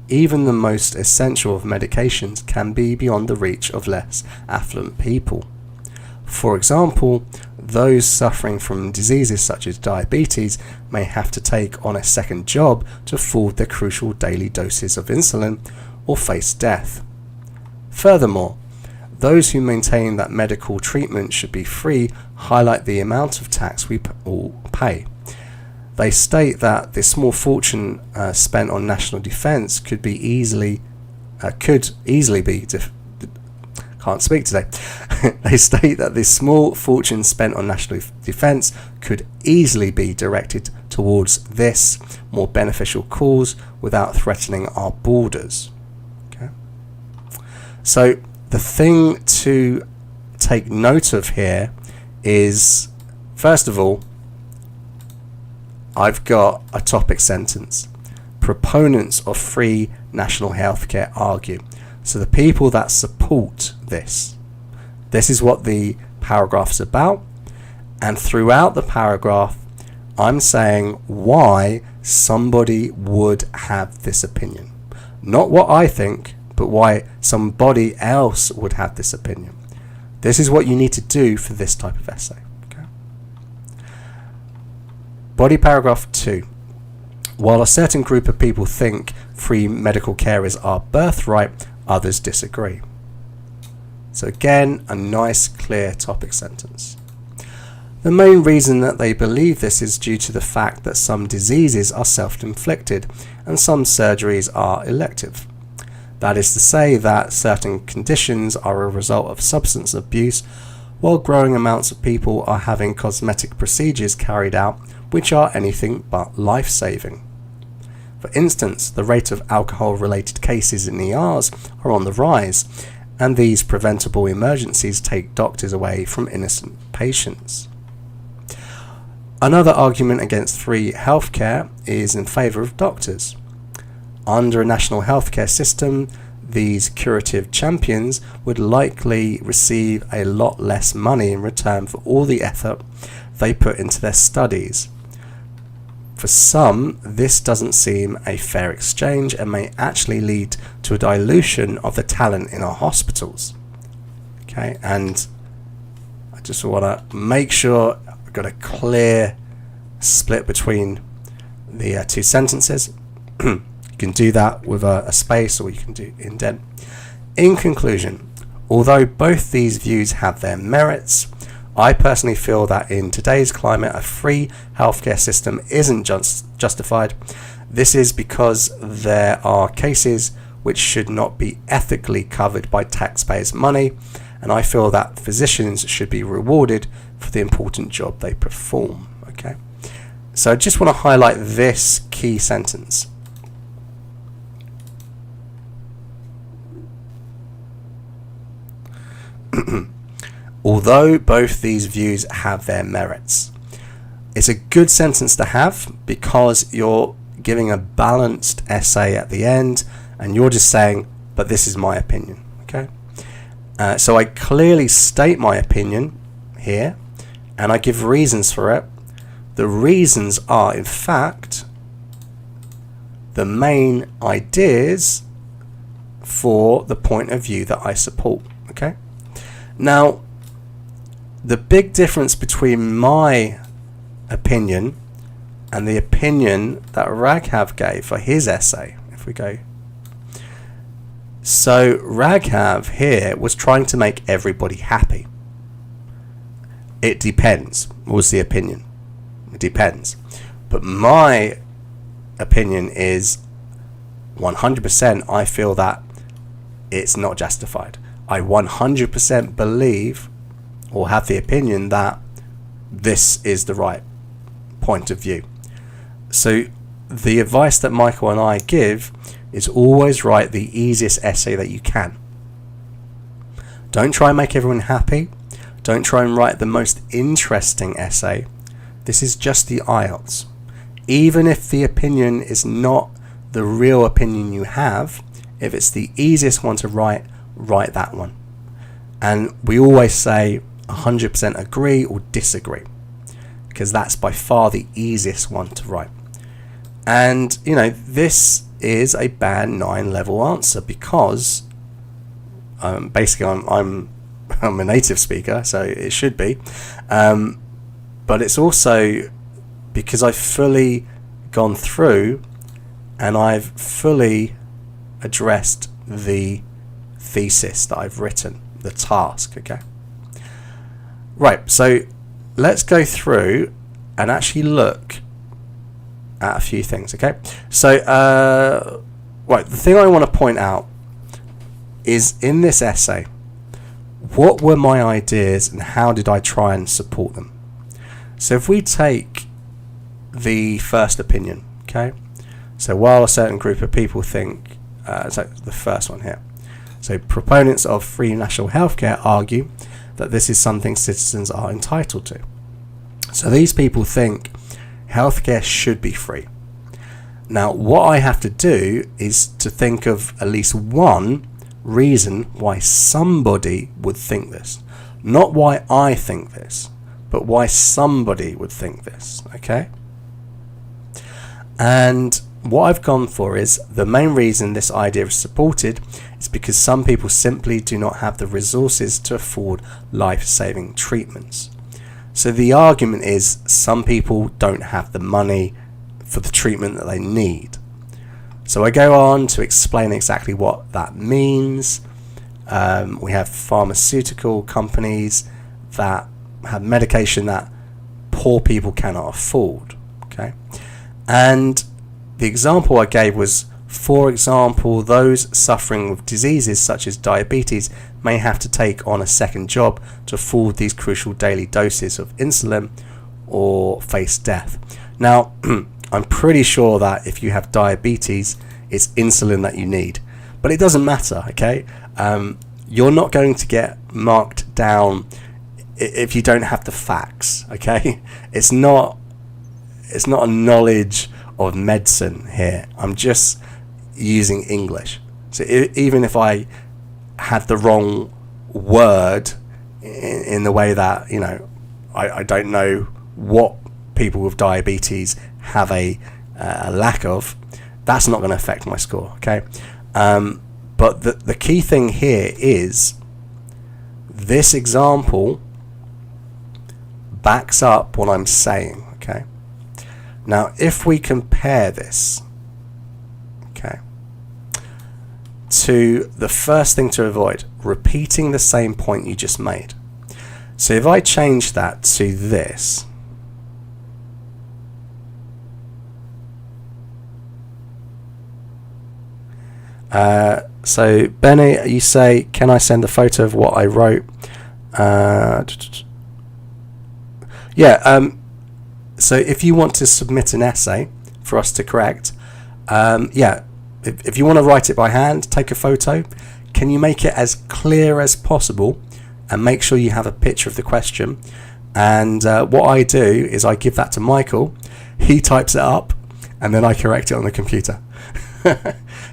even the most essential of medications can be beyond the reach of less affluent people. For example, those suffering from diseases such as diabetes may have to take on a second job to afford their crucial daily doses of insulin or face death. Furthermore, those who maintain that medical treatment should be free highlight the amount of tax we all pay. They state that the small fortune spent on national defence could easily be can't speak today. They state that the small fortune spent on national defence could easily be directed towards this more beneficial cause without threatening our borders. Okay. So the thing to take note of here is, first of all, I've got a topic sentence. Proponents of free national healthcare argue. So the people that support this is what the paragraph's about. And throughout the paragraph, I'm saying why somebody would have this opinion. Not what I think, but why somebody else would have this opinion. This is what you need to do for this type of essay. Okay? Body paragraph 2. While a certain group of people think free medical care is our birthright, others disagree. So again, a nice clear topic sentence. The main reason that they believe this is due to the fact that some diseases are self-inflicted and some surgeries are elective. That is to say that certain conditions are a result of substance abuse, while growing amounts of people are having cosmetic procedures carried out which are anything but life-saving. For instance, the rate of alcohol-related cases in ERs are on the rise, and these preventable emergencies take doctors away from innocent patients. Another argument against free healthcare is in favour of doctors. Under a national healthcare system, these curative champions would likely receive a lot less money in return for all the effort they put into their studies. For some, this doesn't seem a fair exchange and may actually lead to a dilution of the talent in our hospitals. Okay, and I just want to make sure I've got a clear split between the two sentences. You can do that with a space, or you can do indent. In conclusion, although both these views have their merits, I personally feel that in today's climate, a free healthcare system isn't justified. This is because there are cases which should not be ethically covered by taxpayers' money, and I feel that physicians should be rewarded for the important job they perform. Okay, so I just want to highlight this key sentence. Although both these views have their merits. It's a good sentence to have because you're giving a balanced essay at the end and you're just saying, but this is my opinion. Okay. So I clearly state my opinion here and I give reasons for it. The reasons are, in fact, the main ideas for the point of view that I support. Okay. Now, the big difference between my opinion and the opinion that Raghav gave for his essay, if we go. So Raghav here was trying to make everybody happy. It depends, was the opinion. It depends. But my opinion is 100% I feel that it's not justified. I 100% believe or have the opinion that this is the right point of view. So the advice that Michael and I give is always write the easiest essay that you can. Don't try and make everyone happy. Don't try and write the most interesting essay. This is just the IELTS. Even if the opinion is not the real opinion you have, if it's the easiest one to write, write that one. And we always say 100% agree or disagree, because that's by far the easiest one to write. And you know, this is a band 9 level answer because basically I'm a native speaker, so it should be, but it's also because I've fully gone through and I've fully addressed the thesis that I've written, the task. Okay. Right, so let's go through and actually look at a few things, okay? So, right, the thing I want to point out is in this essay, what were my ideas and how did I try and support them? So if we take the first opinion, okay? So while a certain group of people think, so the first one here. So proponents of free national healthcare argue that this is something citizens are entitled to. So these people think healthcare should be free. Now, what I have to do is to think of at least one reason why somebody would think this. Not why I think this, but why somebody would think this, okay? And what I've gone for is the main reason this idea is supported is because some people simply do not have the resources to afford life-saving treatments. So the argument is some people don't have the money for the treatment that they need. So I go on to explain exactly what that means. We have pharmaceutical companies that have medication that poor people cannot afford. Okay, and the example I gave was, for example, those suffering with diseases such as diabetes may have to take on a second job to afford these crucial daily doses of insulin or face death. Now, I'm pretty sure that if you have diabetes, it's insulin that you need. But it doesn't matter, okay? You're not going to get marked down if you don't have the facts, okay? It's not a knowledge of medicine here. I'm just using English. So even if I had the wrong word in the way that, you know, I don't know what people with diabetes have a lack of, that's not going to affect my score, okay? But the key thing here is this example backs up what I'm saying, okay? Now, if we compare this, okay, to the first thing to avoid, repeating the same point you just made. So if I change that to this, so Benny, you say, can I send a photo of what I wrote? So if you want to submit an essay for us to correct, if you want to write it by hand, take a photo. Can you make it as clear as possible and make sure you have a picture of the question? And what I do is I give that to Michael, he types it up, and then I correct it on the computer.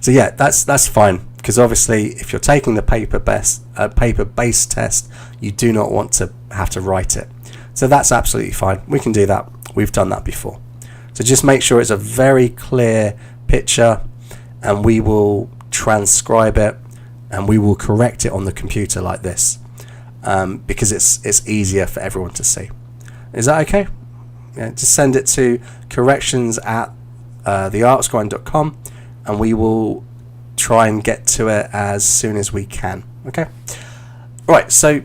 So yeah, that's fine, because obviously if you're taking the paper-based test, you do not want to have to write it. So that's absolutely fine. We can do that. We've done that before. So just make sure it's a very clear picture, and we will transcribe it and we will correct it on the computer like this, because it's easier for everyone to see. Is that okay? Yeah, just send it to corrections@theartsgrind.com, and we will try and get to it as soon as we can. Okay. All right. So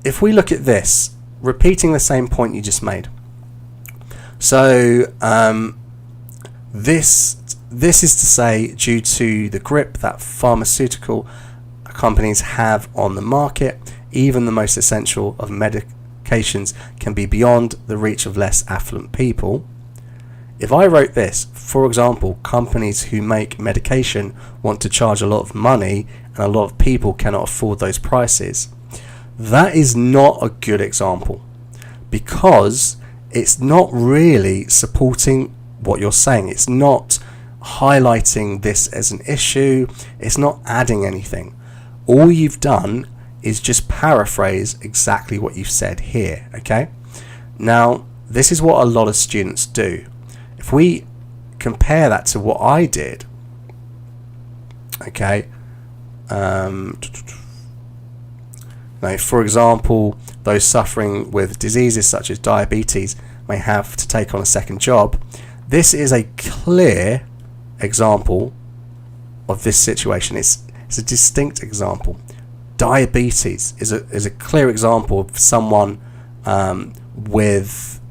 if we look at this, repeating the same point you just made. So this is to say, due to the grip that pharmaceutical companies have on the market, even the most essential of medications can be beyond the reach of less affluent people. If I wrote this, for example, companies who make medication want to charge a lot of money and a lot of people cannot afford those prices, that is not a good example, because it's not really supporting what you're saying. It's not highlighting this as an issue. It's not adding anything. All you've done is just paraphrase exactly what you've said here, okay? Now, this is what a lot of students do. If we compare that to what I did, okay, now, for example, those suffering with diseases such as diabetes may have to take on a second job. This is a clear example of this situation. It's a distinct example. Diabetes is a clear example of someone with,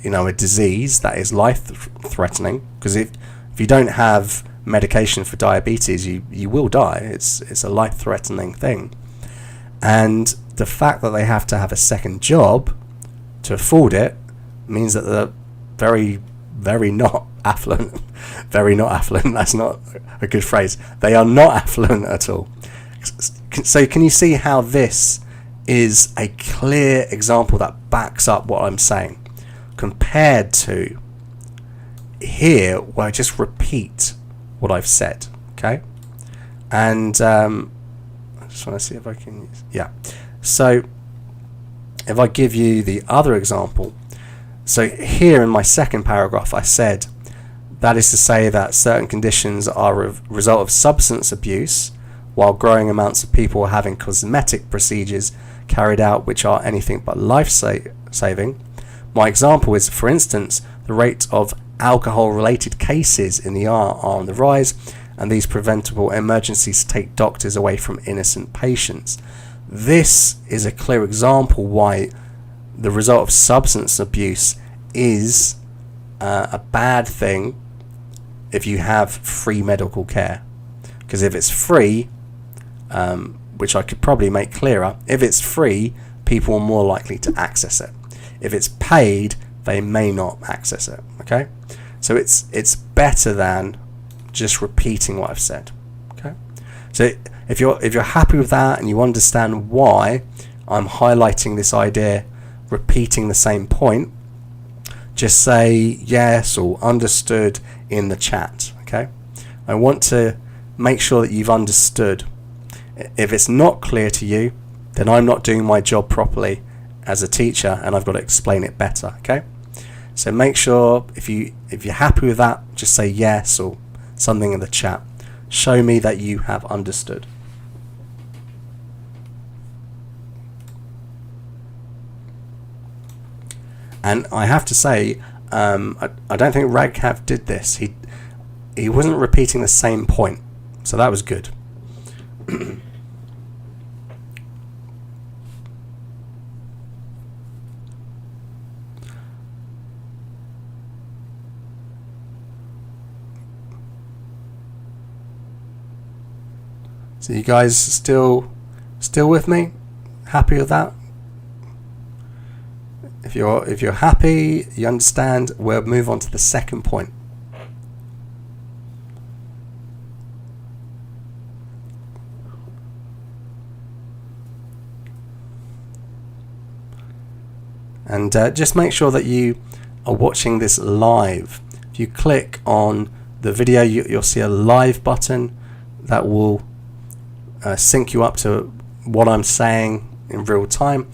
a disease that is life-threatening. Because if you don't have medication for diabetes, you will die. It's a life-threatening thing. And the fact that they have to have a second job to afford it means that they're very, very not affluent. Very not affluent. That's not a good phrase. They are not affluent at all. So can you see how this is a clear example that backs up what I'm saying, compared to here where I just repeat what I've said, okay? And I just want to see if I can use, yeah. So if I give you the other example, so here in my second paragraph I said, that is to say that certain conditions are a result of substance abuse, while growing amounts of people are having cosmetic procedures carried out which are anything but life-saving. My example is, for instance, the rate of alcohol-related cases in the are on the rise, and these preventable emergencies take doctors away from innocent patients. This is a clear example why the result of substance abuse is a bad thing if you have free medical care. Because if it's free, which I could probably make clearer, if it's free, people are more likely to access it. If it's paid, they may not access it. Okay, so it's better than just repeating what I've said. Okay, so if you're happy with that and you understand why I'm highlighting this idea, repeating the same point, just say yes or understood in the chat. Okay, I want to make sure that you've understood. If it's not clear to you, then I'm not doing my job properly as a teacher, and I've got to explain it better. Okay, So make sure if you're happy with that, just say yes or something in the chat. Show me that you have understood. And I have to say, I don't think Raghav did this. He wasn't repeating the same point, so that was good. So you guys still with me? Happy with that? If you're happy, you understand, we'll move on to the second point. And just make sure that you are watching this live. If you click on the video, you'll see a live button that will sync you up to what I'm saying in real time,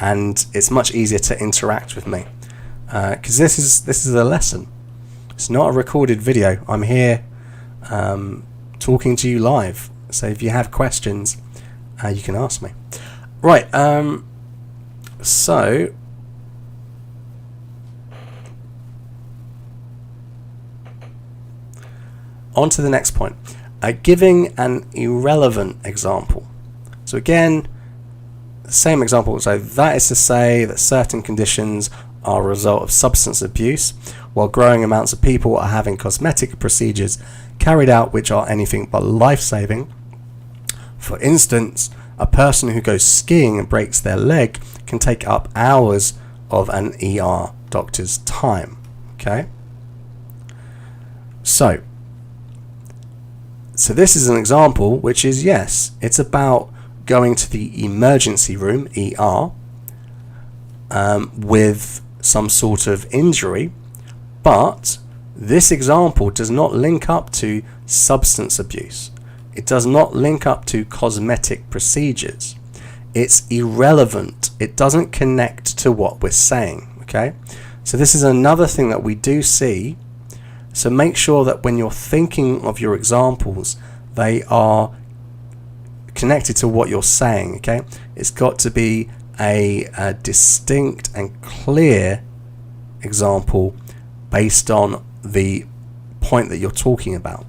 and it's much easier to interact with me because this is a lesson. It's not a recorded video. I'm here talking to you live, so if you have questions, you can ask me. Right, so on to the next point. Giving an irrelevant example. So again, the same example. So that is to say that certain conditions are a result of substance abuse, while growing amounts of people are having cosmetic procedures carried out which are anything but life-saving. For instance, a person who goes skiing and breaks their leg can take up hours of an ER doctor's time. Okay? So this is an example which is, yes, it's about going to the emergency room, ER, with some sort of injury, but this example does not link up to substance abuse. It does not link up to cosmetic procedures. It's irrelevant. It doesn't connect to what we're saying, okay? So this is another thing that we do see. So make sure that when you're thinking of your examples, they are connected to what you're saying, okay? It's got to be a distinct and clear example based on the point that you're talking about.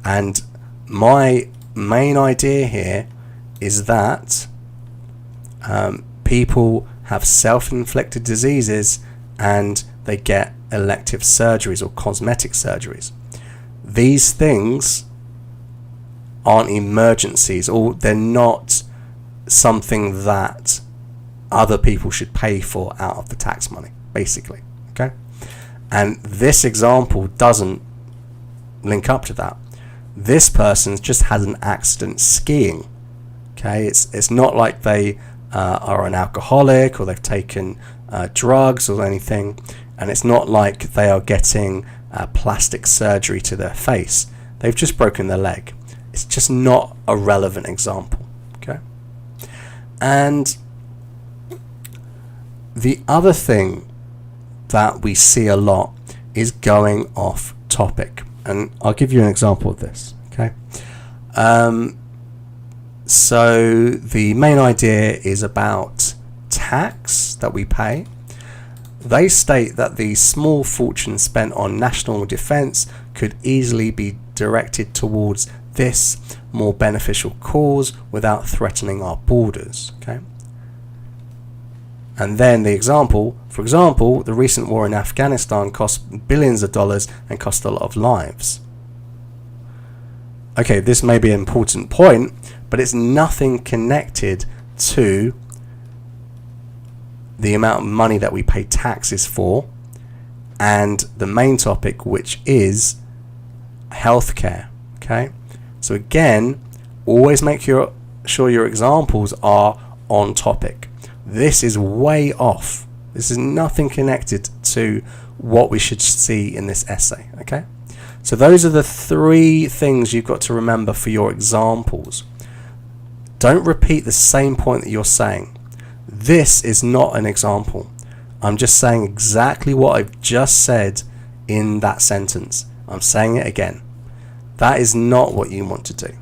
And my main idea here is that people have self-inflicted diseases and they get elective surgeries or cosmetic surgeries. These things aren't emergencies, or they're not something that other people should pay for out of the tax money, basically, okay? And this example doesn't link up to that. This person just had an accident skiing, okay? It's not like they are an alcoholic or they've taken drugs or anything, and it's not like they are getting plastic surgery to their face. They've just broken their leg. It's just not a relevant example, okay? And the other thing that we see a lot is going off topic, and I'll give you an example of this, okay? So the main idea is about tax that we pay. They state that the small fortune spent on national defense could easily be directed towards this more beneficial cause without threatening our borders, okay? And then the example, for example, the recent war in Afghanistan cost billions of dollars and cost a lot of lives. Okay, this may be an important point, but it's nothing connected to the amount of money that we pay taxes for and the main topic, which is healthcare, okay? So again, always make sure your examples are on topic. This is way off. This is nothing connected to what we should see in this essay, okay? So those are the three things you've got to remember for your examples. Don't repeat the same point that you're saying. This is not an example. I'm just saying exactly what I've just said in that sentence. I'm saying it again. That is not what you want to do.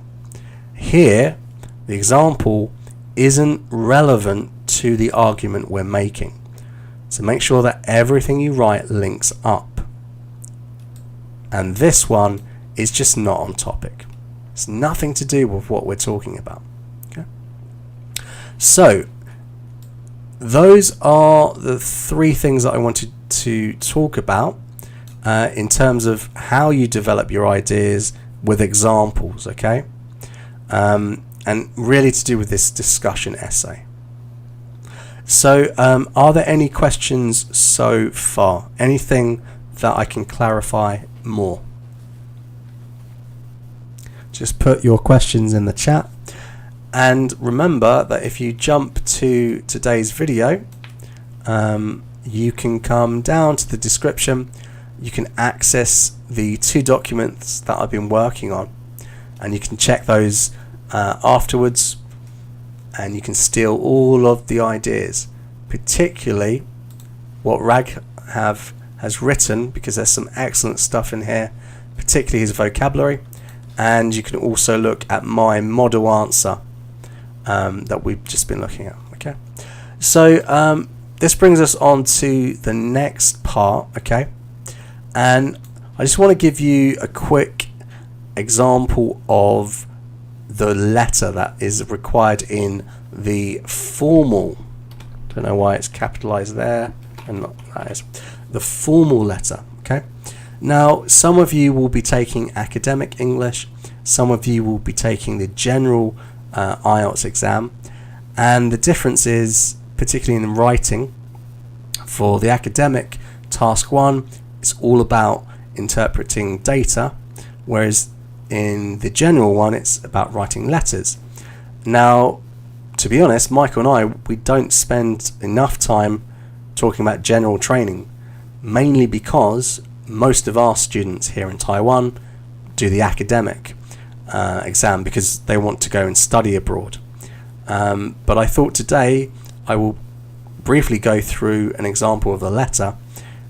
Here, the example isn't relevant to the argument we're making. So make sure that everything you write links up. And this one is just not on topic. It's nothing to do with what we're talking about. Okay? So, those are the three things that I wanted to talk about in terms of how you develop your ideas with examples, okay? And really to do with this discussion essay. So, are there any questions so far? Anything that I can clarify more? Just put your questions in the chat. And remember that if you jump to today's video, you can come down to the description. You can access the 2 documents that I've been working on, and you can check those afterwards, and you can steal all of the ideas, particularly what Raghav has written, because there's some excellent stuff in here, particularly his vocabulary. And you can also look at my model answer that we've just been looking at. Okay, so this brings us on to the next part. Okay, and I just want to give you a quick example of the letter that is required in the formal. Don't know why it's capitalized there and not that is the formal letter. Okay, now some of you will be taking academic English, some of you will be taking the general IELTS exam, and the difference is, particularly in writing, for the academic task 1 it's all about interpreting data, whereas in the general one it's about writing letters. Now, to be honest, Michael and I, we don't spend enough time talking about general training, mainly because most of our students here in Taiwan do the academic exam because they want to go and study abroad. But I thought today I will briefly go through an example of the letter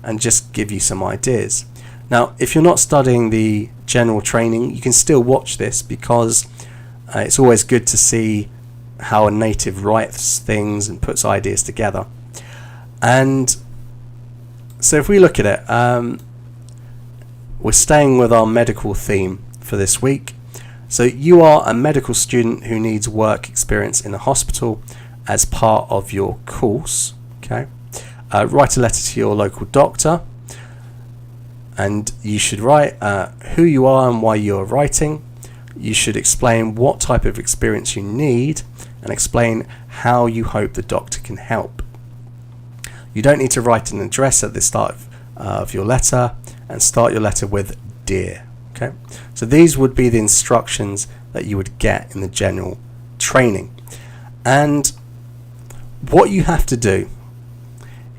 and just give you some ideas. Now, if you're not studying the general training, you can still watch this, because it's always good to see how a native writes things and puts ideas together. And so if we look at it, we're staying with our medical theme for this week. So you are a medical student who needs work experience in a hospital as part of your course. Okay, write a letter to your local doctor, and you should write who you are and why you are writing. You should explain what type of experience you need and explain how you hope the doctor can help. You don't need to write an address at the start of your letter, and start your letter with "Dear." Okay, so these would be the instructions that you would get in the general training. And what you have to do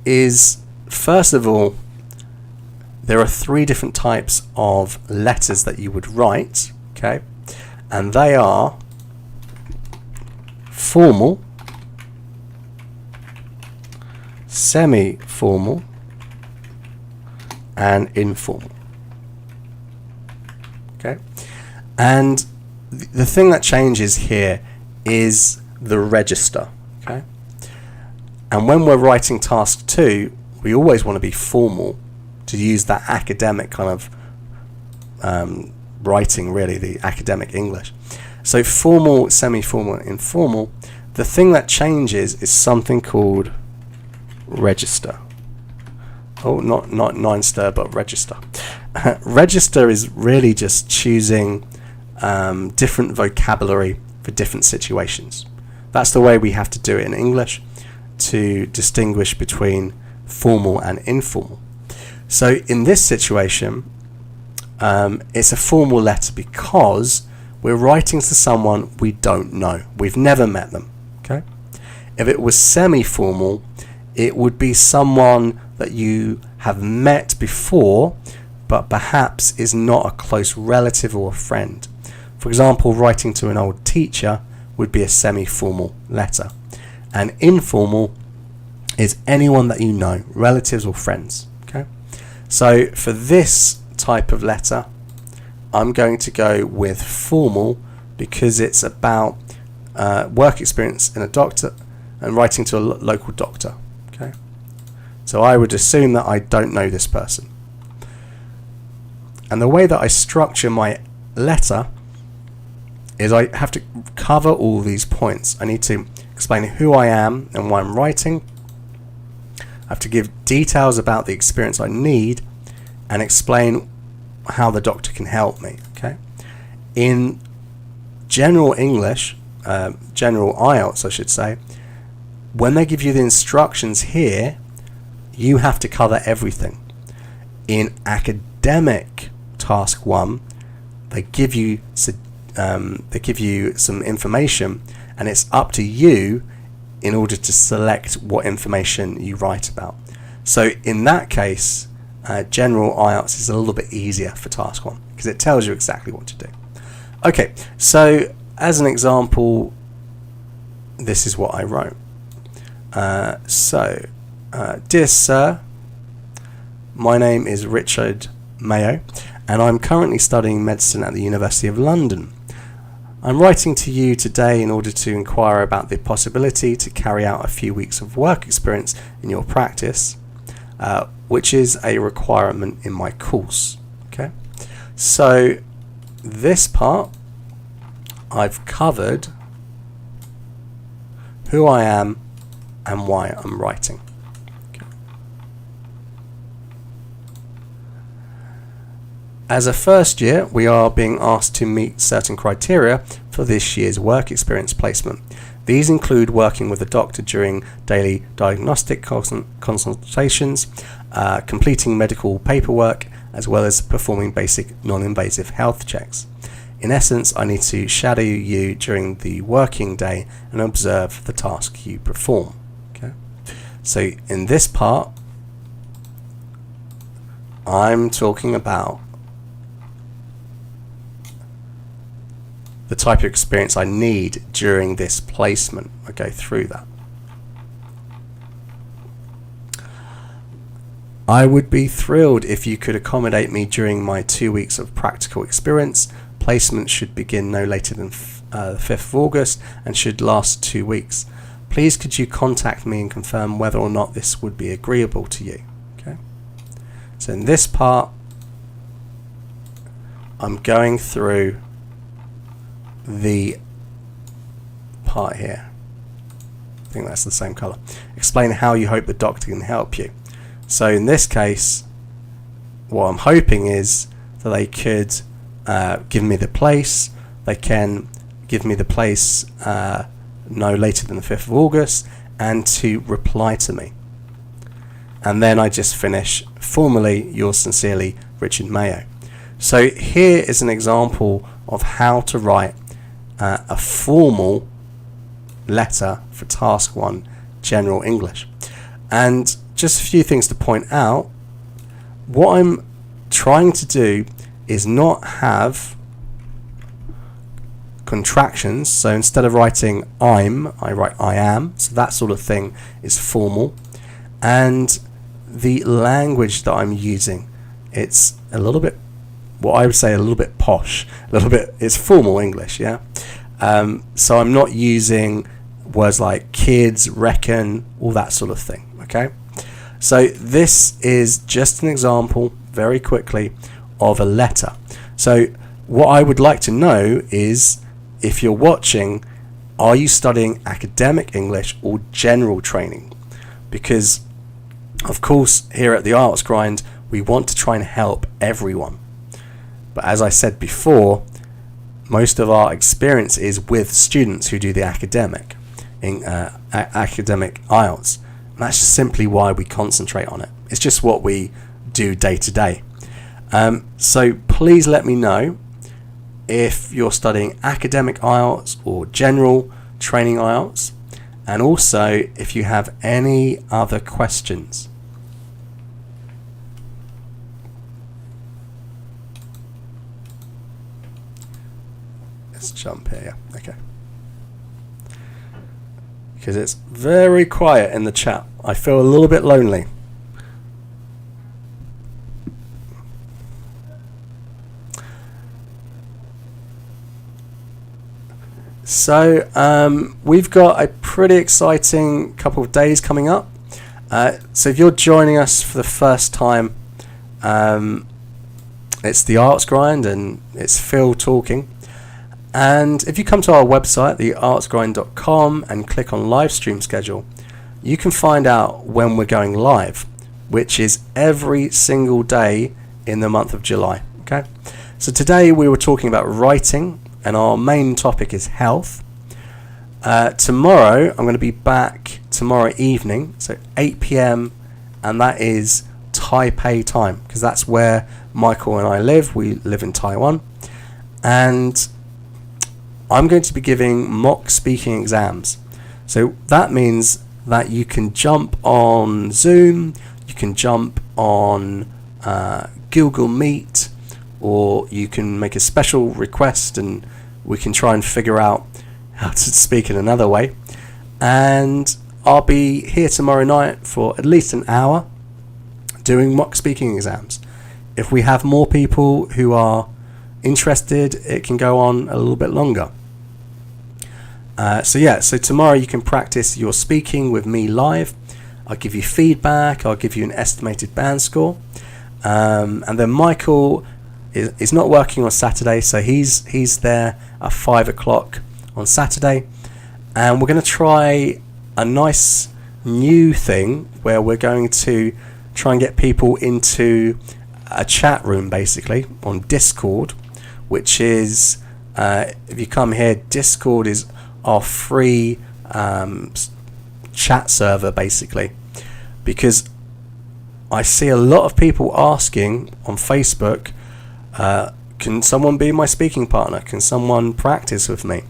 is, first of all, there are 3 different types of letters that you would write. Okay, and they are formal, semi-formal, and informal. Okay, and the thing that changes here is the register. Okay, and when we're writing task 2, we always want to be formal, to use that academic kind of writing, really, the academic English. So formal, semi-formal, informal. The thing that changes is something called register. Oh, not nine-stir, but register. Register is really just choosing different vocabulary for different situations. That's the way we have to do it in English to distinguish between formal and informal. So in this situation, it's a formal letter because we're writing to someone we don't know. We've never met them. Okay? If it was semi-formal, it would be someone that you have met before, but perhaps is not a close relative or a friend. For example, writing to an old teacher would be a semi-formal letter. And informal is anyone that you know, relatives or friends. Okay, so for this type of letter, I'm going to go with formal because it's about work experience in a doctor and writing to a local doctor. Okay, so I would assume that I don't know this person. And the way that I structure my letter is I have to cover all these points. I need to explain who I am and why I'm writing. I have to give details about the experience I need and explain how the doctor can help me. Okay. In general English, general IELTS I should say, when they give you the instructions here, you have to cover everything. In academic task 1, they give you some information, and it's up to you in order to select what information you write about. So in that case, general IELTS is a little bit easier for task 1 because it tells you exactly what to do. Okay, so as an example, this is what I wrote. Dear Sir, my name is Richard Mayo, and I'm currently studying medicine at the University of London. I'm writing to you today in order to inquire about the possibility to carry out a few weeks of work experience in your practice, which is a requirement in my course. Okay, so this part I've covered who I am and why I'm writing. Okay. As a first year, we are being asked to meet certain criteria for this year's work experience placement. These include working with a doctor during daily diagnostic consultations, completing medical paperwork, as well as performing basic non-invasive health checks. In essence, I need to shadow you during the working day and observe the task you perform. Okay. So in this part, I'm talking about the type of experience I need during this placement. I go through that. I would be thrilled if you could accommodate me during my 2 weeks of practical experience. Placement should begin no later than the 5th of August and should last 2 weeks. Please could you contact me and confirm whether or not this would be agreeable to you. Okay. So in this part, I'm going through the part here. I think that's the same color. Explain how you hope the doctor can help you. So in this case, what I'm hoping is that they could give me the place. They can give me the place no later than the 5th of August and to reply to me. And then I just finish, formally, yours sincerely, Richard Mayo. So here is an example of how to write a formal letter for task 1, general English. And just a few things to point out. What I'm trying to do is not have contractions. So instead of writing I'm, I write I am. So that sort of thing is formal. And the language that I'm using, it's a little bit, what I would say a little bit posh, a little bit, it's formal English, yeah. So I'm not using words like kids, reckon, all that sort of thing, okay. So this is just an example, very quickly, of a letter. So what I would like to know is, if you're watching, are you studying academic English or general training? Because, of course, here at the IELTS Grind, we want to try and help everyone. But as I said before, most of our experience is with students who do the academic IELTS. And that's just simply why we concentrate on it. It's just what we do day to day. So please let me know if you're studying academic IELTS or general training IELTS, and also if you have any other questions. Let's jump here, okay. Because it's very quiet in the chat I feel a little bit lonely. So we've got a pretty exciting couple of days coming up. So if you're joining us for the first time, it's the IELTS Grind and it's Phil talking. And if you come to our website, theartsgrind.com, and click on live stream schedule, you can find out when we're going live, which is every single day in the month of July. Okay. So today we were talking about writing, and our main topic is health. Tomorrow I'm going to be back tomorrow evening, so 8 p.m, and that is Taipei time, because that's where Michael and I live. We live in Taiwan, and I'm going to be giving mock speaking exams. So that means that you can jump on Zoom, you can jump on Google Meet, or you can make a special request and we can try and figure out how to speak in another way. And I'll be here tomorrow night for at least an hour doing mock speaking exams. If we have more people who are interested, it can go on a little bit longer. So tomorrow you can practice your speaking with me live. I'll give you feedback, I'll give you an estimated band score, and then Michael is not working on Saturday, so he's there at 5 o'clock on Saturday, and we're going to try a nice new thing where we're going to try and get people into a chat room, basically on Discord, which is if you come here, Discord is our free chat server, basically, because I see a lot of people asking on Facebook, can someone be my speaking partner, can someone practice with me?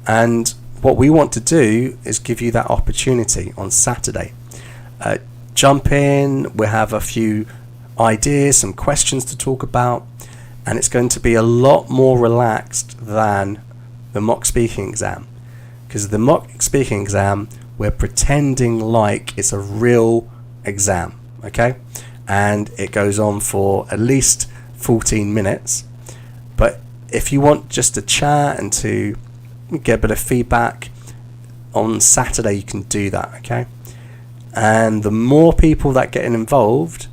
And what we want to do is give you that opportunity on Saturday. Jump in, we have a few ideas, some questions to talk about, and it's going to be a lot more relaxed than the mock speaking exam, because the mock speaking exam, we're pretending like it's a real exam, okay? And it goes on for at least 14 minutes. But if you want just to chat and to get a bit of feedback, on Saturday you can do that, okay? And the more people that get involved,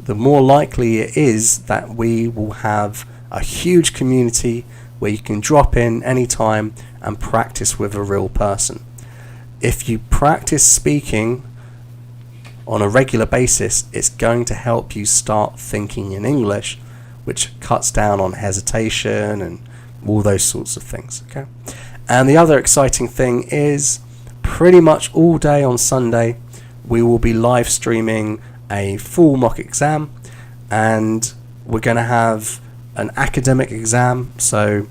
the more likely it is that we will have a huge community where you can drop in anytime and practice with a real person. If you practice speaking on a regular basis, it's going to help you start thinking in English, which cuts down on hesitation and all those sorts of things, okay? And the other exciting thing is pretty much all day on Sunday we will be live streaming a full mock exam, and we're going to have an academic exam. So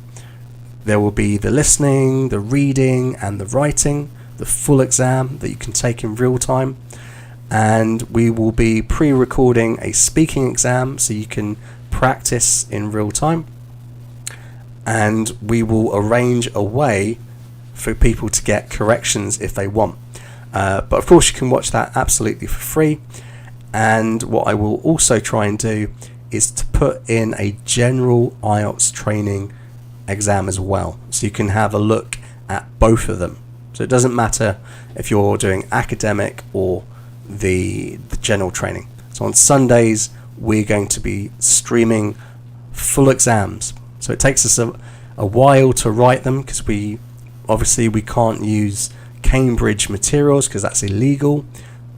there will be the listening, the reading and the writing, the full exam that you can take in real time. And we will be pre-recording a speaking exam so you can practice in real time. And we will arrange a way for people to get corrections if they want. But of course you can watch that absolutely for free. And what I will also try and do is to put in a general IELTS training exam as well, so you can have a look at both of them. So it doesn't matter if you're doing academic or the general training. So on Sundays we're going to be streaming full exams. So it takes us a while to write them, because we can't use Cambridge materials because that's illegal,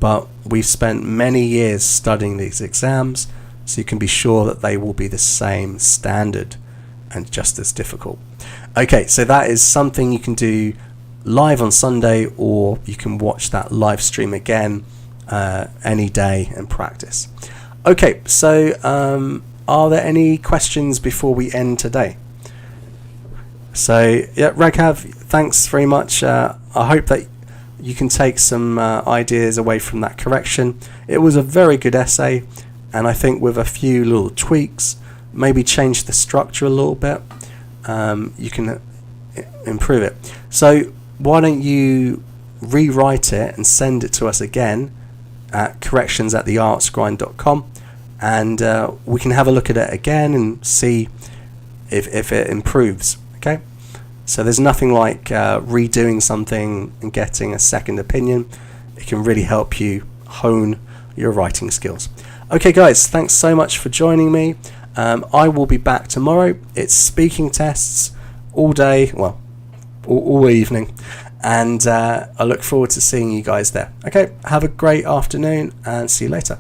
but we've spent many years studying these exams, so you can be sure that they will be the same standard and just as difficult. Okay, so that is something you can do live on Sunday, or you can watch that live stream again any day and practice. Okay, so are there any questions before we end today? So yeah, Raghav, thanks very much. I hope that you can take some ideas away from that correction. It was a very good essay, and I think with a few little tweaks, maybe change the structure a little bit, you can improve it. So why don't you rewrite it and send it to us again, at corrections@theieltsgrind.com, and we can have a look at it again and see if it improves. Okay, so there's nothing like redoing something and getting a second opinion. It can really help you hone your writing skills. Okay guys, thanks so much for joining me. I will be back tomorrow. It's speaking tests all day, well, all evening, and I look forward to seeing you guys there. Okay, have a great afternoon and see you later.